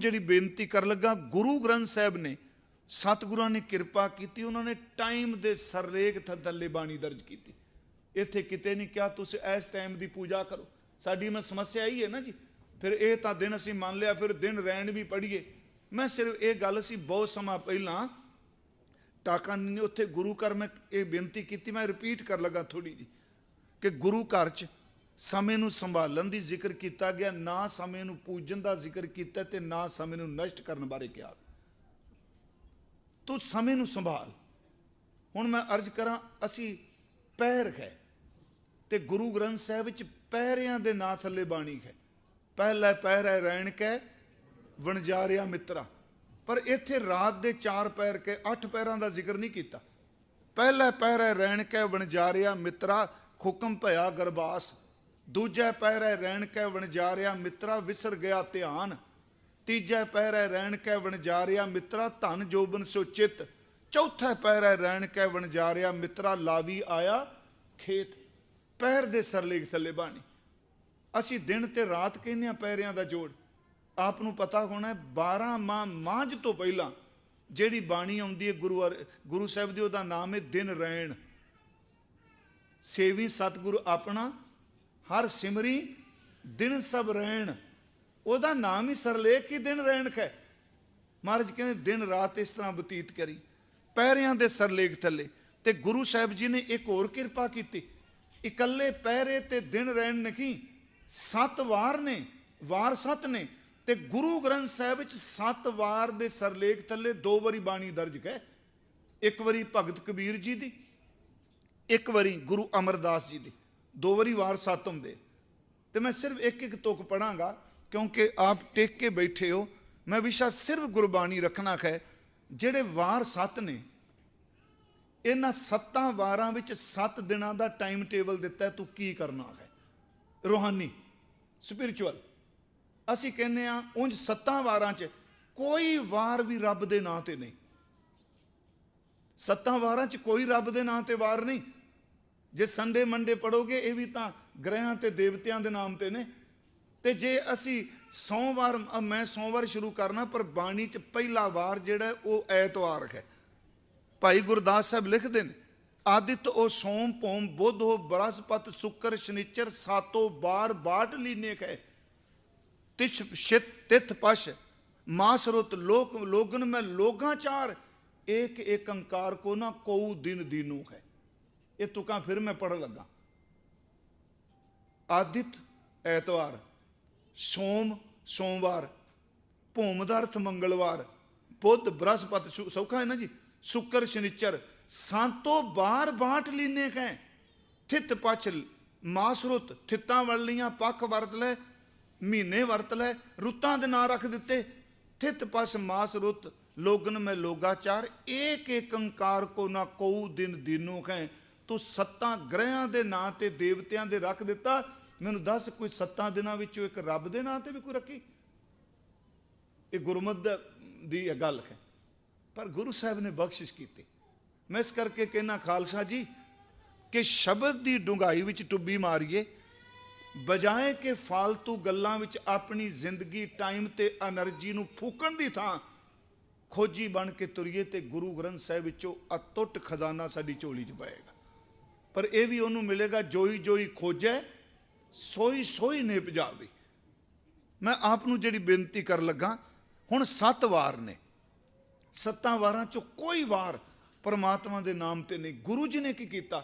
जिहड़ी बेनती कर लगा, गुरु ग्रंथ साहिब ने सतगुरां ने किरपा की, उन्होंने टाइम के सरलेख थल्ले बाणी दर्ज की। इत्थे किते नहीं क्या तुसीं इस टाइम की पूजा करो। साडी मैं समस्या यही है ना जी, फिर ये तो दिन असीं मान लिया, फिर दिन रैन भी पढ़ीए। मैं सिर्फ ये गल असीं बहुत समा पहला टाका ने उत्थे गुरु घर मैं ये बेनती की, मैं रिपीट कर लगा थोड़ी जी, कि गुरु घर च समय नूं संभालण दी जिक्र किया गया, ना समय नूं पूजन का जिक्र किया ते ना समय नूं नष्ट करने बारे कहा। तू समय नूं संभाल। हुण मैं अर्ज करा, असी पैर है ते गुरु ग्रंथ साहिब विच पैरियां दे नां थल्ले बाणी है, पहला पैर है रैण कै वणजारिया मित्रा, पर इत्थे रात दे 4 पैर के 8 पैरां दा जिक्र नहीं किया। पहला पैर है रैण कै वणजारिया मित्रा, हुक्म भया गरबास। दूजा पैर है रैण कै वणजारिया मित्रा, विसर गया ध्यान। तीजा पैर है रैण कै वणजारिया मित्रा, धन जोबन सो चित। चौथा पैर है रैण कै वणजारिया मित्रा, लावी आया खेत। पैर दे सरलेख थल्ले बाणी। असी दिन ते रात कहने पैरियां दा जोड़। आप नूं पता होना है 12 माह मांझ तो पहला जिहड़ी बाणी आउंदी है गुरु साहिब दी, उहदा नाम है दिन रैण। सेवी सतगुरु अपना हर सिमरी दिन सब रैण, उहदा नाम ही सरलेख ही दिन रैण है। महाराज कहते दिन रात इस तरह बतीत करी पैरियां दे सरलेख थल्ले। ते गुरु साहिब जी ने एक होर किरपा की, इकल्ले पैरे ते दिन रैण नहीं, 7 वार ने, वार 7 ने। ते गुरु ग्रंथ साहिब 7 वार दे सरलेख थल्ले 2 वारी बाणी दर्ज है। एक वारी भगत कबीर जी दी, एक वारी गुरु अमरदास जी दी, 2 वारी वार 7 होंदे। ते मैं सिर्फ एक एक तुक पढ़ांगा क्योंकि आप टेक के बैठे हो। मैं विशा सिर्फ गुरबाणी रखना है। जिहड़े वार 7 ने, इन्हां 7 वारां विच 7 दिनां दा टाइम टेबल दिता है, तू की करना है। रूहानी स्पिरिचुअल असी कहने उंज 7 वारां च कोई वार भी रब दे नां ते नहीं। 7 वारां च कोई रब दे नां ते वार नहीं। जे संडे मंडे पढ़ोगे ये भी तो ग्रहां ते देवतियां दे नाम ते ने। ते जे असी सोमवार, मैं सोमवार शुरू करना, पर बाणी च पहला वार जिहड़ा वो ऐतवार है। भाई गुरदास साहब लिखते हैं, आदित ओ सोम भौम बुध हो बृहस्पति शुक्र शनिचर, 7 बार बाट लीने है। तिश शित तिथ पश मास रुत लोक लोगन में लोगा चार, एक एक अंकार को ना कोऊ दिन दीनू है। ये तुका फिर मैं पढ़ लगा। आदित्य ऐतवार, सोम सोमवार, भूम दा अर्थ मंगलवार, बुध बृहस्पति सौखा है ना जी, शुक्र शनिचर, 7 बार बाट लीने हैं। थित पछ मास रुत, थितां वालियां पख वरत लै, महीने वरत लै, रुतां दे नां रख दिते। थित पछ मास रुत लोगन में लोगाचार, एक एक अंकार को ना कोऊ दिन दीनू है। तू 7 ग्रहां दे नां ते देवतियां दे रख दिता। मैनूं दस कोई 7 दिनां विचों एक रब दे नां ते भी कोई रखी? ये गुरमत दी गल है, पर गुरु साहब ने बख्शिश की। मैं इस करके कहना खालसा जी कि शब्द की डूंघाई विच टुब्बी मारीए, बजाए कि फालतू गल्लां विच अपनी जिंदगी टाइम ते एनर्जी नूं फूकण दी थां खोजी बन के तुरीए ते गुरु ग्रंथ साहिब विचों अतुट खजाना साडी झोली च पाएगा। पर यह भी उन्होंने मिलेगा, जोई जोई खोजै सोई सोई ने पजावी। मैं आपनूं जिहड़ी बेनती कर लगा, हुण 7 वार ने, 7 वारां चों कोई वार परमात्मा दे नाम ते नहीं। गुरु जी ने की कीता?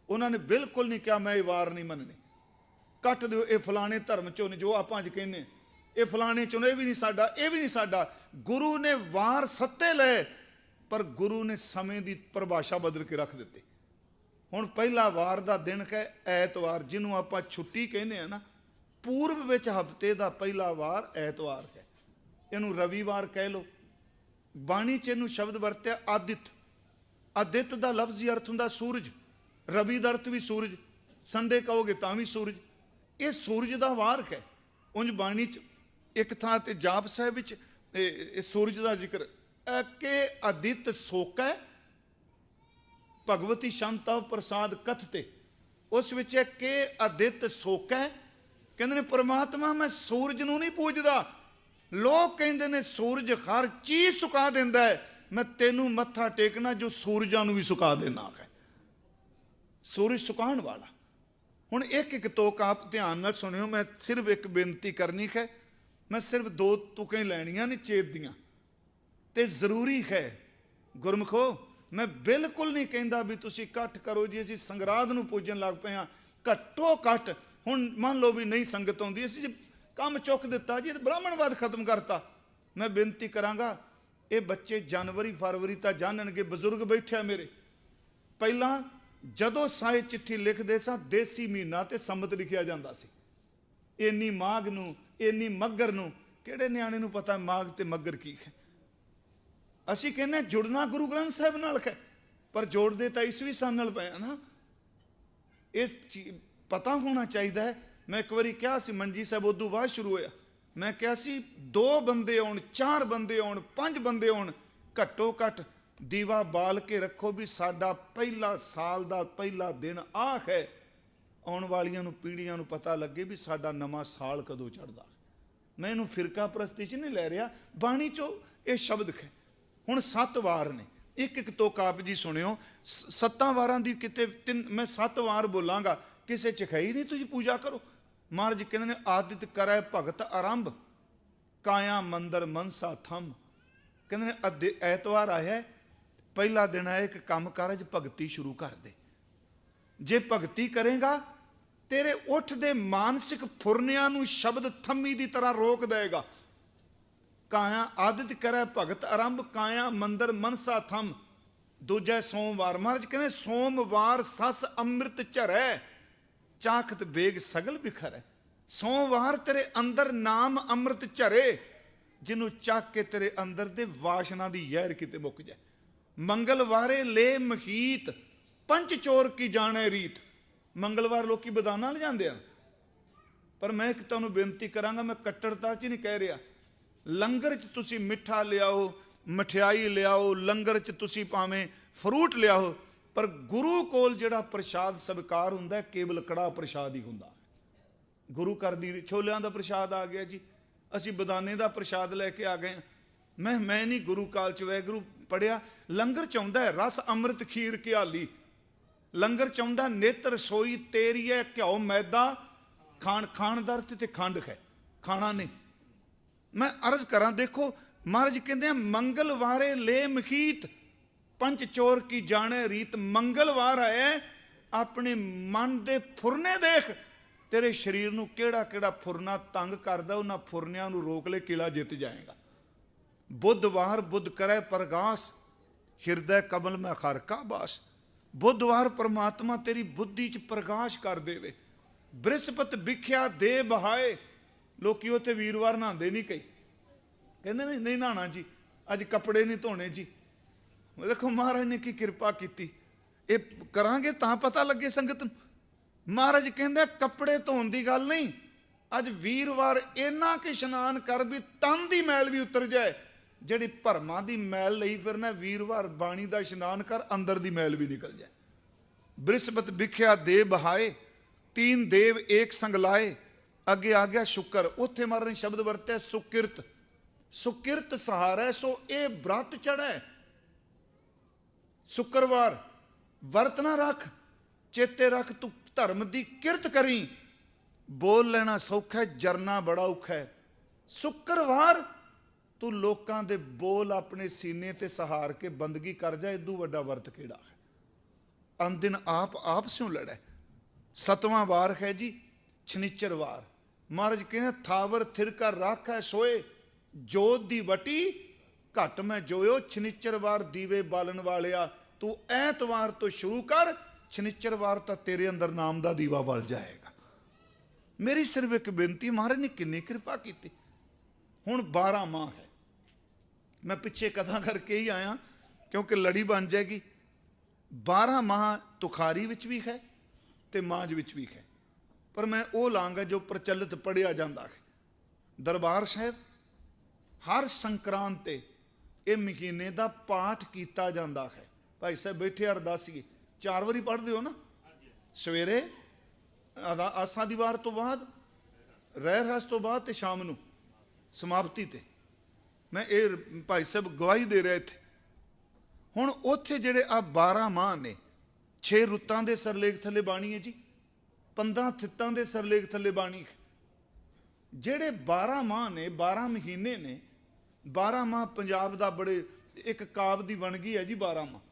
उन्होंने बिल्कुल नहीं कहा मैं ये वार नहीं मनने, कट दो, ये फलाने धर्म चों ने, जो आप अज कहने ये फलाने चों, ये भी नहीं साडा, ये भी नहीं साडा। गुरु ने वार सत्ते ले, पर गुरु ने समय की परिभाषा बदल के रख दी। हुण पहला वार का दिन है ऐतवार, जिन्हों आप छुट्टी कहने ना, पूर्व विच हफ्ते का पहला वार ऐतवार है। इनू रविवार कह लो। बाणी च इनू शब्द वरत्या आदित्य। आदित्य का लफ्जी अर्थ हुंदा सूरज, रवि का अर्थ भी सूरज, संडे कहोगे तां भी सूरज। ये सूरज का वार है। उंज बाणी च एक थां ते जाप साहिब विच सूरज का जिक्र के आदित्य सोकै भगवती शांता प्रसाद कथते, उस विच के आदित्य सोकै। कहते ने परमात्मा मैं सूरज नूं नहीं पूजदा, लोग कहते ने सूरज हर चीज सुका देंदा है, मैं तेनू मत्था टेकना जो सूरजां नू भी सुका देना है। सूरज सुकाउण वाला। हुण एक एक तोक आप ध्यान नाल सुनियो, मैं सिर्फ एक बेनती करनी है, मैं सिर्फ दो तुकें लैणियां ने चेत दियां ते जरूरी है। गुरमुखो मैं बिल्कुल नहीं कहता भी तुसीं इकट्ठ करो जी असीं संगराध नूं पूजन लग पे हाँ। घट्टो घट्ट हुण मान लो भी नहीं संगत आउंदी, असीं जे काम चुक दिता जी ब्राह्मणवाद खत्म करता। मैं बेनती करांगा ये बच्चे जनवरी फरवरी तां जानणगे, बजुर्ग बैठे मेरे पहलां जदों साए चिट्ठी लिखदे सां देसी महीना ते संमत लिखिया जांदा सी। इन्नी माघ नूं इन्नी मग्गर नूं, किहड़े नियाणे नूं पता माघ ते मग्गर की है। असीं कहने जुड़ना गुरु ग्रंथ साहिब नाल है, पर जोड़ते तो ईसवी सन नाल पे ना। इस पता होना चाहिए है। मैं एक बारी कहा सी मंजी साहब उदों बाद शुरू होया, मैं कहा सी 2 बंदे आउण 4 बंदे आउण 5 बंदे आउण, घट्टो घट्ट दीवा बाल के रखो भी साडा पहला साल दा पहला दिन आ है। आउण वालियां नूं पीढ़ियां नूं पता लगे भी साडा नवां साल कदों चढ़दा। मैं इहनूं फिरका परस्ती च नहीं लै रहा, बाणी चो ये शब्द है। हुण 7 वार ने, एक एक तोक आप जी सुनियो। 7 वारां दी किते मैं 7 वार बोलांगा, किसे च है ही नहीं तुसीं पूजा करो। महाराज कहंदे ने आदित करै भगत आरंभ, काया मंदर मनसा थम। कहंदे ने ऐतवार आया है, पहला दिन है, एक काम कारज भगती शुरू कर दे। जे भगती करेगा तेरे उठदे मानसिक फुरनियां नूं शब्द थम्मी दी तरह रोक देगा। काया आदित करे भगत आरंभ, काया मंदिर मनसा थम। दूजा सोमवार, महाराज कहते सोमवार सस अमृत झरै, चाखत बेग सगल बिखर है। सोमवार तेरे अंदर नाम अमृत झरे, जिन्हों चख के तेरे अंदर दे वासना दी जहर किते मुक जाए। मंगलवारे ले महीत, पंच चोर की जाने रीत। मंगलवार लोग बदाना ले जाते हैं, पर मैं एक तुहानूं बेनती करांगा, मैं कट्टरता च नहीं कह रहा। लंगर च तुसी मिठा लियाओ, मठियाई लियाओ, लंगर च तुसी भावें फ्रूट लियाओ, पर गुरु कोल जिहड़ा प्रशाद सत्कार हुंदा है केवल कड़ा प्रशाद ही हुंदा। गुरु घर दी छोलियां दा प्रशाद आ गया जी, असी बदाने दा प्रशाद लैके आ गए। मैं नहीं गुरु काल च वैगुरू पढ़िया। लंगर चाहुंदा है रस अमृत खीर घियाली, लंगर चाहुंदा नित रसोई तेरी है घ्यो मैदा, खाण दा अर्थ ते खंड है, खाना नहीं। मैं अर्ज करा, देखो महाराज कहते मंगलवारे ले मखीत, पंच चोर की जाने रीत। मंगलवार है, अपने मन दे फुरने देख, तेरे शरीर नूं केड़ा केड़ा फुरना तंग करदा, उन्हां फुरनियां नूं रोक ले, किला जित जाएगा। बुधवार बुध करे प्रगास, हिरदय कमल में खर का बास। बुधवार परमात्मा तेरी बुद्धि च प्रकाश कर देवे। बृहस्पति बिख्या दे बहाए, लोकी उत्थे वीरवार नहांदे नहीं, कई कहंदे नहीं नहाना जी, अज कपड़े नहीं धोने जी। देखो महाराज ने की कृपा की, ये करांगे तां पता लगे संगत नूं। महाराज कहंदे कपड़े धोण दी गल नहीं, अज वीरवार इन्ना कि इशनान कर भी तन दी मैल भी उतर जाए। जिहड़ी भरमां दी मैल लई फिरना, वीरवार बाणी दा इशनान कर, अंदर दी मैल भी निकल जाए। बृहस्पति बिख्या दे बहाए, 3 देव एक संग लाए। अगे आ गया शुक्र, उत्थे महाराज ने शब्द वरत्या सुकिरत। सुकिरत सहारा, सो ये व्रत चढ़ा। शुक्रवार वर्त ना रख, चेते रख तू धर्म दी किरत करी। बोल लेना सौखा है, जरना बड़ा औखा है। शुक्रवार तू लोकां दे बोल अपने सीने ते सहार के बंदगी कर जा, इदू वड्डा वर्त केड़ा है। अनदिन आप स्यों लड़े। 7वां वार है जी शनिचरवार। महाराज कहने थावर थिर कर राख है सोए, जोत दी वटी घट में जोयो। शनिचरवार दीवे बालन वालिया, तू ऐतवार तो शुरू कर, शनिचरवार तो तेरे अंदर नाम दा दीवा बल जाएगा। मेरी सिर्फ एक बेनती, महाराज ने कितनी कृपा की। हुण 12 माह है, मैं पिछे कथा करके ही आया क्योंकि लड़ी बन जाएगी। 12 माह तुखारी विच भी है ते मांझ विच भी है, पर मैं वो लांगा जो प्रचलित पढ़िया जाता है। दरबार साहब हर संक्रांत ते ये महीने का पाठ किया जाता है। भाई साहब बैठे अरदासीए 4 वारी पढ़ते हो ना, सवेरे आसा दी वार तो बाद, रहरास तो बाद ते शाम नूं समाप्ति ते। मैं ये भाई साहब गवाही दे रहे थे। हुण उत्थे जिहड़े आ 12 माह ने, 6 रुत्तां दे सरलेख थले बाणी है जी, 15 थित्तां दे सरलेख थले बाणी है। जिहड़े 12 माह ने, 12 महीने ने, 12 माह पंजाब दा बड़े एक काव दी वणगी है जी। 12 माह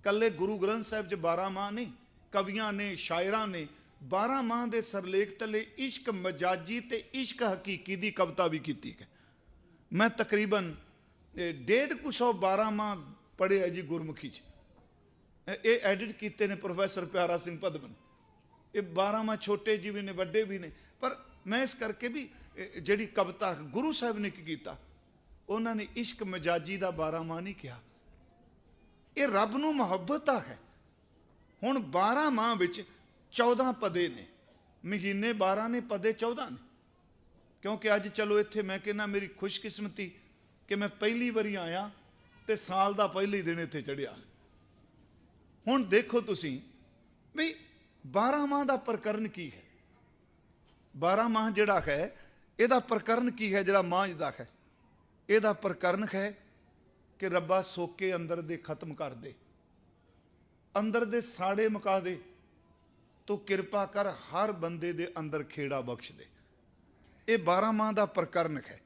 कल्ले गुरु ग्रंथ साहिब च 12 माह नहीं, कवियां ने, शायरां ने 12 माह दे सरलेख तले इश्क मजाजी ते इश्क हकीकी दी कविता भी कीती है। मैं तकरीबन 150 माह पढ़े है जी गुरमुखी च। ये एडिट किए ने प्रोफैसर प्यारा सिंह पदमन। ये 12 माह छोटे जी भी ने, बड़े भी ने, पर मैं इस करके भी जिहड़ी कविता गुरु साहब ने की कीता, उन्होंने इश्क मजाजी का 12 माह नहीं कहा। ये रब नूं मुहब्बत है। हुण 12 माह विच 14 पदे ने, महीने 12 ने, पदे 14 ने। क्योंकि अज चलो इत्थे मैं कहना मेरी खुशकिस्मती कि मैं पहली बारी आया तो साल का पहले ही दिन इत्थे चढ़िया। हुण देखो तुसी भी 12 माह का प्रकरण की है। 12 माह जिहड़ा है इहदा प्रकरण की है, जिहड़ा माह दा है इहदा प्रकरण है कि रब्बा सोके अंदर दे खत्म कर दे, अंदर दे साड़े मुका दे, तो कृपा कर हर बंदे दे अंदर खेड़ा बख्श दे। ये 12 माह का प्रकरण है।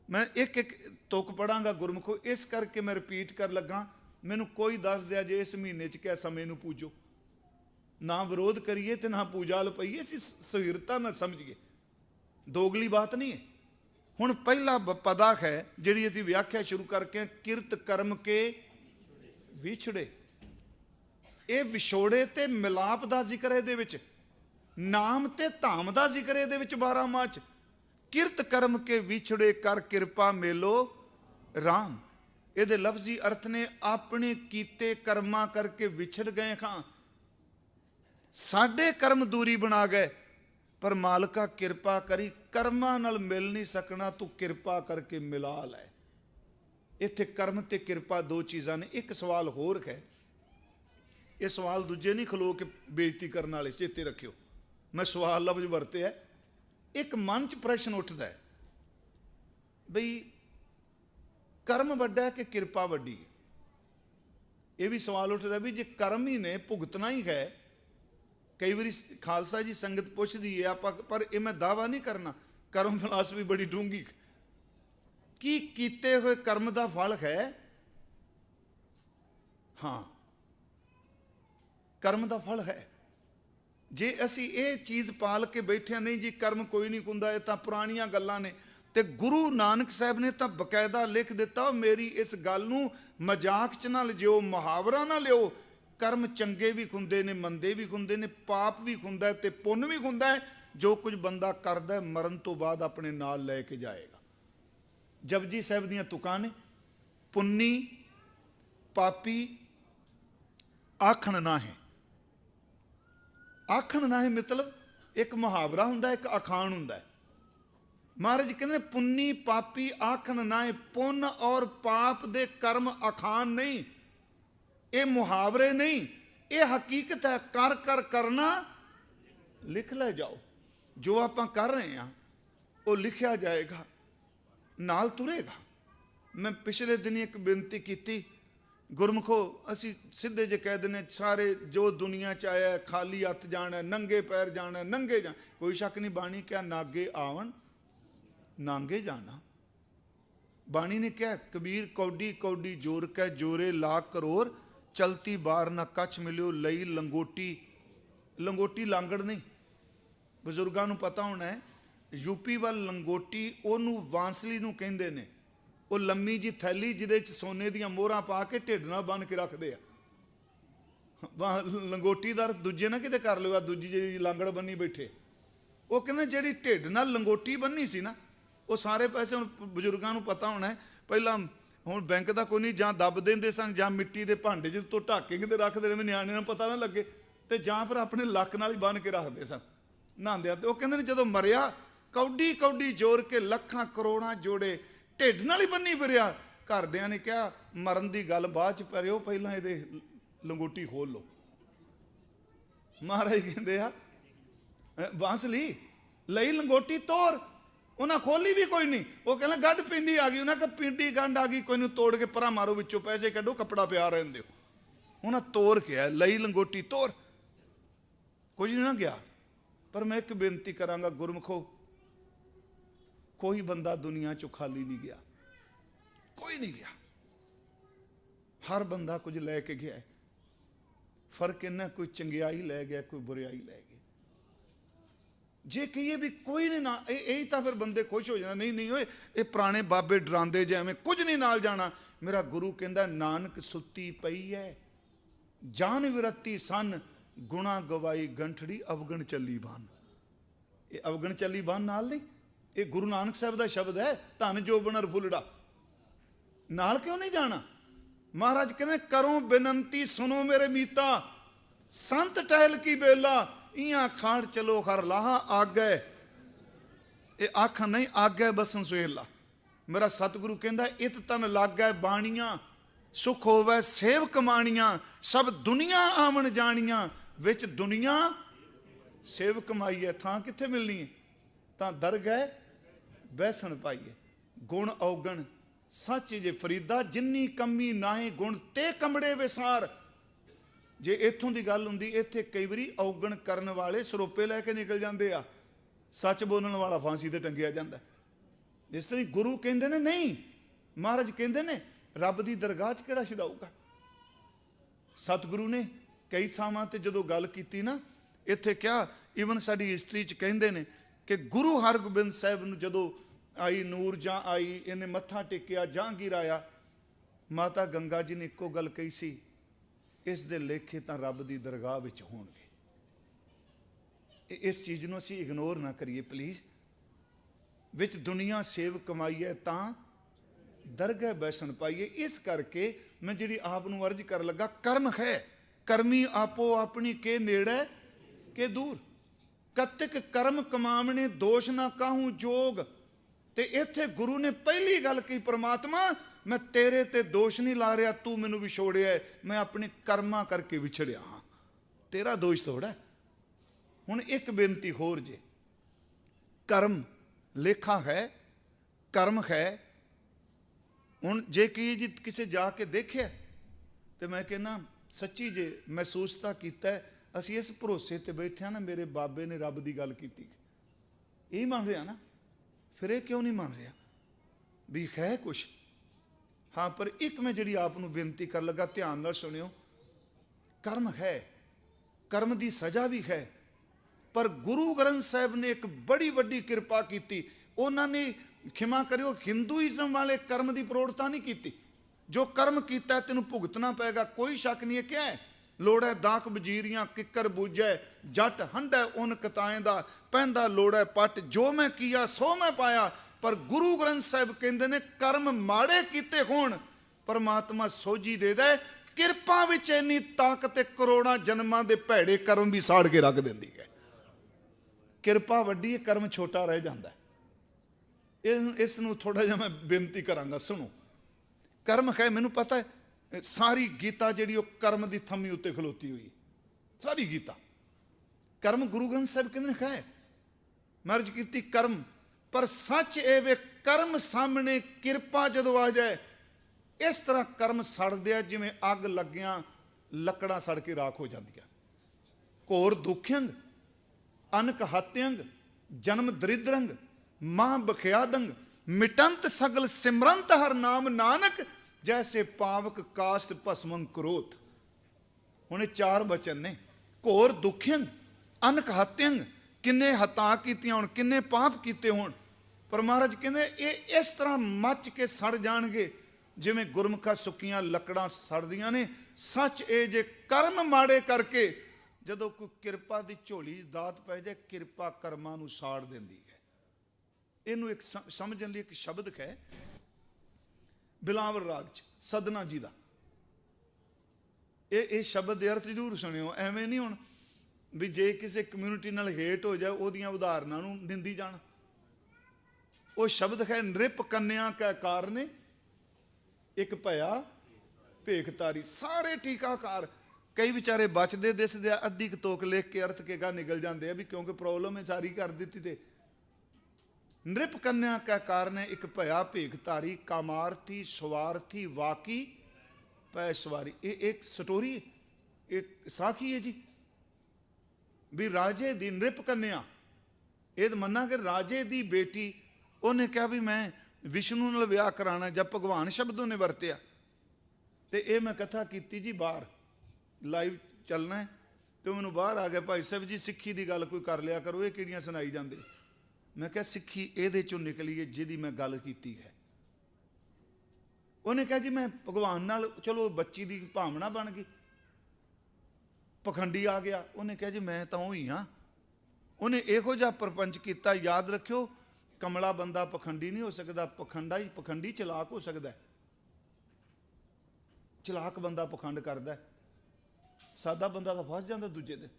मैं एक एक तुक पढ़ांगा गुरमुखो, इस करके मैं रिपीट कर लगा। मैनू कोई दस दिया जे इस महीने च क्या समय नू पूजो, ना विरोध करिए तो ना पूजा लपाइए, असीं सहीरता ना समझिए, दोगली बात नहीं है। हुण पहला पदा है जिहड़ी असीं व्याख्या शुरू करके, किरत कर्म के विछड़े। ये विछोड़े ते मिलाप का जिक्र है इहदे विच, नाम ते धाम का जिक्र है इहदे विच 12 माह च। किरत कर्म के विछड़े कर किरपा मेलो राम। इहदे लफ्जी अर्थ ने अपने कीते कर्मा करके विछड़ गए हां, साडे कर्म दूरी बना गए, पर मालका किरपा करी, कर्मां नाल मिल नहीं सकना, तू किरपा करके मिला लै। इत्थे कर्म ते किरपा दो चीज़ां ने। एक सवाल होर है, ये सवाल दूजे नहीं खलो के बेइज्जती करने वाले, चेते रखियो मैं सवाल लफ्ज वरते है। एक मन च प्रश्न उठता है बई कर्म वड्डा है कि किरपा वड्डी है। यह भी सवाल उठता भी जे कर्म ही ने भुगतना ही है। कई बार खालसा जी संगत पुछदी है आप, पर यह मैं दावा नहीं करना, कर्म फिलासफी बड़ी डूंगी कि कीते हुए कर्म का फल है। हाँ, कर्म का फल है। जे असी ये चीज़ पाल के बैठे नहीं जी कर्म कोई नहीं कुंदा, ये तो पुरानियां गल्लां ने। ते गुरु नानक साहब ने तो बकायदा लिख दिता, मेरी इस गल नूं मजाक च ना लियो, मुहावरा ना लियो। कर्म चंगे भी हुंदे ने, मंदे भी हुंदे ने, पाप भी हुंदा है ते पुण्य भी हुंदा है। जो कुछ बंदा करदा है मरण तो बाद अपने नाल लैके जाएगा। जपजी साहब दीयां तुकां ने, पुन्नी पापी आखण ना है। आखण ना है मतलब एक मुहावरा हुंदा, एक अखाण हुंदा है। महाराज कहते पुन्नी पापी आखण ना है। पुण्य और पाप दे कर्म अखान नहीं, ये मुहावरे नहीं, ये हकीकत है। कर कर करना लिख ले जाओ। जो आप कर रहे हैं वो लिखा जाएगा, नाल तुरेगा। मैं पिछले दिन एक बेनती की, गुरमुखो असी सीधे जे कह देने सारे जो दुनिया च आया खाली हथ जाना, नंगे पैर जाना, नंगे जाना। कोई शक नहीं, बाणी क्या नागे आवन नांगे जाना। बाणी ने क्या, कबीर कौडी कौडी जोर कै जोरे लाख करोड़, चलती बार ना कछ मिलियो लई लंगोटी। लंगोटी लांगड़ नहीं, बजुर्गों को पता होना है। यूपी वाल लंगोटी ओनू वांसली नू कहंदे ने। वो लम्मी जी थैली जिदे च सोने दियां मोहरां पा के ढिड नाल बन के रखते हैं। लंगोटी दा दूजे ना किते कर लिया, दूजी जी लांगड़ बनी बैठे। वो कहते जिहड़ी ढिड नाल लंगोटी बन्नी सी ना, वो सारे पैसे हुण बजुर्गों को पता होना है। पहला हुण बैंक का कोई नहीं, जां दब देंदे सन, जां मिट्टी के भांडे च तो ढाके किते रखते रहे, न्याणे नूं पता ना लगे, तो जां फिर अपने लक नाल ही बन के रखते सन नहांदे। वो कहते ने जदों मरिया कौडी कौडी जोर के लखां करोड़ां जोड़े, ढिड नाल ही बन्नी फिरिया। घरदियां ने कहा मरन की गल बाद च परियो, पहलां इहदे लंगोटी खोल लो। महाराज कहंदे आ बांसली लई लंगोटी तोर, उन्हें खोली भी कोई नहीं, वो कहना गंढ पिंडी आ गई, उन्हें कहा पिंडी गंढ आ गई कोई नहीं, तोड़ के परा मारो, विचों पैसे कड्डो, कपड़ा पिया रहन दो। उन्हें तोड़ के लई लंगोटी तोड़, कुछ नहीं ना गया। पर मैं एक बेनती करांगा गुरमुखो, कोई बंदा दुनिया चो खाली नहीं गया, कोई नहीं गया, हर बंदा कुछ लैके गया है। फर्क इन्ना कोई चंगियाई लै गया, कोई बुराई लै गया। जे कहिए भी कोई नहीं ना, यही तो फिर बंदे खुश हो जाते, नहीं नहीं ओए ये पुराने बाबे डरांदे जे एवें कुछ नहीं नाल जाना। मेरा गुरु कहंदा नानक सुत्ती पई है जान विरती सन, गुणा गवाई गंठड़ी अवगण चली बन। ये अवगण चली बन नाल नहीं, ये गुरु नानक साहब का शब्द है, धन जोबन अर फुलड़ा नाल क्यों नहीं जाना। महाराज कहते करो बेनंती सुनो मेरे मीता, संत टहल की बेला, इया खाड़ चलो हर लाहा आगे, ये आख नहीं आगे बसन सुहेला। मेरा सतगुरु कहंदा इत तन लागै बाणियां, सुख होवै सेव कमाणियां, सब दुनिया आवन जानियां, विच दुनिया सेव कमाई है, थां कित्थे मिलनी है, तां दर गए बैसन पाईए। गुण औगण सच जे फरीदा, जिन्नी कमी नाहे गुण ते कमड़े विसार। जे इत्थों की गल हुंदी, इत्थे कई बारी औगण करन वाले सरोपे लैके निकल जाते आ, सच बोलण वाला फांसी ते टंगिया जाता। इस तरह गुरु कहंदे ने नहीं, महाराज कहंदे ने रब की दरगाह च किहड़ा छड़ाऊगा। सतगुरु ने कई थावां ते जदों गल कीती ना, इत्थे क्या ईवन साडी हिस्टरी च कहंदे ने कि गुरु हरगोबिंद साहिब नूं जदों आई नूर जां आई, इन्हें मत्था टेकिया, जहांगीर आया, माता गंगा जी ने इक्को गल कही सी, इस दे लेखे तां रब दी दरगाह विच होणगे। इस चीज़ नूं असीं इग्नोर ना करिए प्लीज़। विच दुनिया सेव कमाई है तां दरगाह बैसन पाइए। इस करके मैं जिहड़ी आप नूं अर्ज कर लगा, कर्म है कर्मी आपो अपनी के नेड़े के दूर, कतिक कर्म कमावने दोष ना काहूं जोग। ते इत्थे गुरु ने पहली गल कही, परमात्मा मैं तेरे ते दोष नहीं ला रहा, तू मैनू विछोड़िया है, मैं अपने कर्मा करके विछड़िया हाँ, तेरा दोष थोड़ा है। हुण एक बेनती होर जे, कर्म लेखा है, कर्म है। हुण जे कि जी किसे जाके देखिया तो मैं कहना सच्ची जे महसूस तां कीता है, असीं इस भरोसे ते बैठे ना मेरे बाबे ने रब की गल कीती, यही मान रहा ना, फिर ये क्यों नहीं मान रहा भी है कुछ। हाँ पर एक मैं जी आपनूं बेनती कर लगा, ध्यान नाल सुनियो, कर्म है, कर्म की सज़ा भी है, पर गुरु ग्रंथ साहिब ने एक बड़ी वड्डी किरपा की। उन्होंने खिमा करियो हिंदुइज्म वाले कर्म की प्रौढ़ता नहीं की। जो कर्म किया तेन भुगतना पेगा, कोई शक नहीं है। क्या है लोड़ है दाख वजीरियां किकर बूझै, जट हंडै उन कताएं दा, पहनदा लोड़ है पट, जो मैं किया सो मैं पाया। पर गुरु ग्रंथ साहिब कहते ने कर्म माड़े किते होण परमात्मा सोझी दे दे, किरपा विच इन्नी ताकत करोड़ां जन्मां दे भैड़े कर्म भी साड़ के रख दिंदी है। किरपा वड्डी है, कर्म छोटा रह जाता है। इस नूं थोड़ा जिहा मैं बेनती करांगा, सुनो। कर्म है, मैनूं पता है सारी गीता जिहड़ी ओह कर्म की थम्मी उत्ते खलोती हुई, सारी गीता कर्म। गुरु ग्रंथ साहिब कहते है मर्ज की कर्म, पर सच ए वे कर्म सामने किरपा जदों आ जाए, इस तरह कर्म सड़दे जिवें अग लग्गियां लकड़ां सड़ के राख हो जांदियां। घोर दुखयंग अनक हत्यंग जन्म दरिद्रंग मां बखियादंग, मिटंत सगल सिमरंत हर नाम नानक, जैसे पावक कास्ट भस्मं क्रोध। हुणे चार वचन ने, घोर दुखयंग अनक हत्यंग, किन्ने हता कीतियां होण, किन्ने पाप कीते होण, पर महाराज कहंदे ये इस तरह मच के सड़ जाणगे जिवें गुरमुखा सुक्कियां लकड़ां सड़दियां ने। सच ए जे कर्म माड़े करके जदों कोई किरपा की झोली दात पै जाए, किरपा कर्मां नूं साड़ दिंदी है। इनू एक समझने लिए एक शब्द है बिलावर राग च सदना जी का। ये शब्द दे अर्थ जरूर सुनियो, एवें नहीं हुण भी जे किसी कम्यूनिटी नाल हेट हो जाए उहदियां उदाहरणां नूं निंदी जाण। वो शब्द है नृप कन्या कै कारने एक भया भेखतारी। सारे टीकाकार कई बेचारे बचते दिसदे, अद्धी तोक लिख के अर्थ के गा निकल जाते हैं भी क्योंकि प्रॉब्लम है सारी कर दी। तो नृप कन्या कै कारण एक भया भेख धारी, कामार्थी स्वार्थी वाकी पैसवारी। ये एक स्टोरी, एक साखी है जी। भी राजे दी नृप कन्या, ये तो मन्ना कि राजे दी बेटी, उन्हें कहा भी मैं विष्णु नाल विआह कराना, जब भगवान शब्द उन्हें वरतिया। तो ये मैं कथा की जी, बाहर लाइव चलना है, तो मैनू बाहर आ गया, भाई साहब जी सिੱਖੀ की गल कोई कर लिया करो, ये किहड़ियां सुनाई जाते। मैं क्या सिੱਖੀ ये चों निकली है जिहदी मैं गल की है। उन्हें कहा जी मैं भगवान नाल, चलो बच्ची की भावना बन गई। पखंडी आ गया, उन्हें कहा जी मैं तो ही हाँ। उन्हें इहो जिहा प्रपंच किया। याद रखियो, कमला बंदा पखंडी नहीं हो सकता, पखंडी चलाक हो सकता है। चलाक बंदा पखंड करता है, सादा बंदा तो फस जाता दूजे दिन।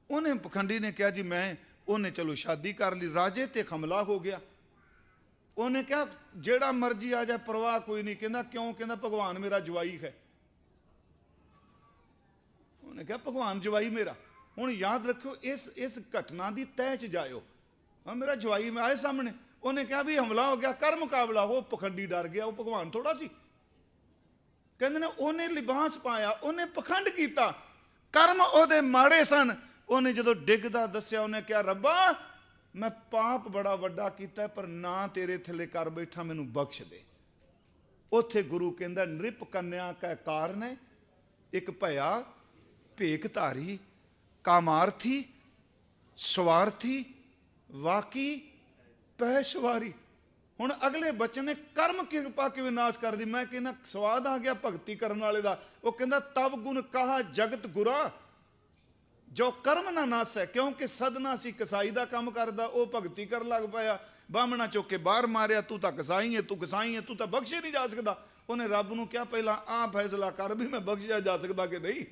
उन्हें पखंडी ने कहा जी मैं, उन्हें चलो शादी कर ली, राजे ते हमला हो गया। उन्हें कहा जेड़ा मर्जी आ जाए परवाह कोई नहीं। कहना क्यों? कहना भगवान मेरा जवाई है। उन्हें कहा भगवान जवाई मेरा। हुण याद रखियो, इस घटना की तय च जाओ। हाँ मेरा जवाई में आए सामने। उन्हें कहा भी हमला हो गया, कर मुकाबला। वो पखंडी डर गया, वो भगवान थोड़ा सी। कहते ने उन्हें लिबास पाया, उन्हें पखंड किया, कर्म ओदे माड़े सन। उन्हें जो डिगदा दस्या, उन्हें क्या रब्बा मैं पाप बड़ा वड्डा किया, पर ना तेरे थले कर बैठा, मैनू बख्श दे। उथे गुरु कहंदा नृप कन्या कै कारण एक भया भेख धारी, कामार्थी स्वार्थी वाकी पैसवारी। हुण अगले बचन ने कर्म किरपा किवें नाश कर दी। मैं कहना स्वाद आ गया भगती करने वाले का। वो कहंदा तब गुण कहा जगत गुरा, जो कर्म ना नास है। क्योंकि सदना सी कसाई का काम करदा, वो भगती कर लग पाया। बामणा चुक के बाहर मारिया, तू तो कसाई है, तू कसाई है, तू तो बख्शे नहीं जा सकता। उन्हें रब नूं क्या पहला आ फैसला कर भी मैं बख्शिया जा सकता कि नहीं।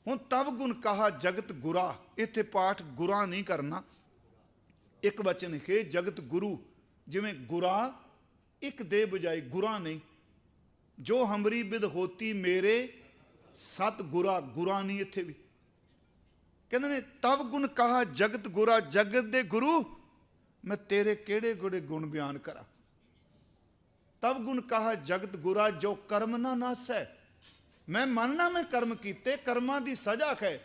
हुण तब गुण कहा जगत गुरा, इत्थे पाठ गुरा नहीं करना, एक वचन है जगत गुरु। जिवें गुरा एक दे बजाय गुरा नहीं। जो हमरी बिद होती मेरे सत गुरा, गुरा नहीं इत्थे भी। कहते ने तब गुण कहा जगत गुरा, जगत दे गुरु मैं तेरे केड़े गुड़े गुण बयान करा। तब गुण कहा जगत गुरा, जो कर्म ना नास है। मैं मानना मैं कर्म कीते, कर्मां दी सजा है,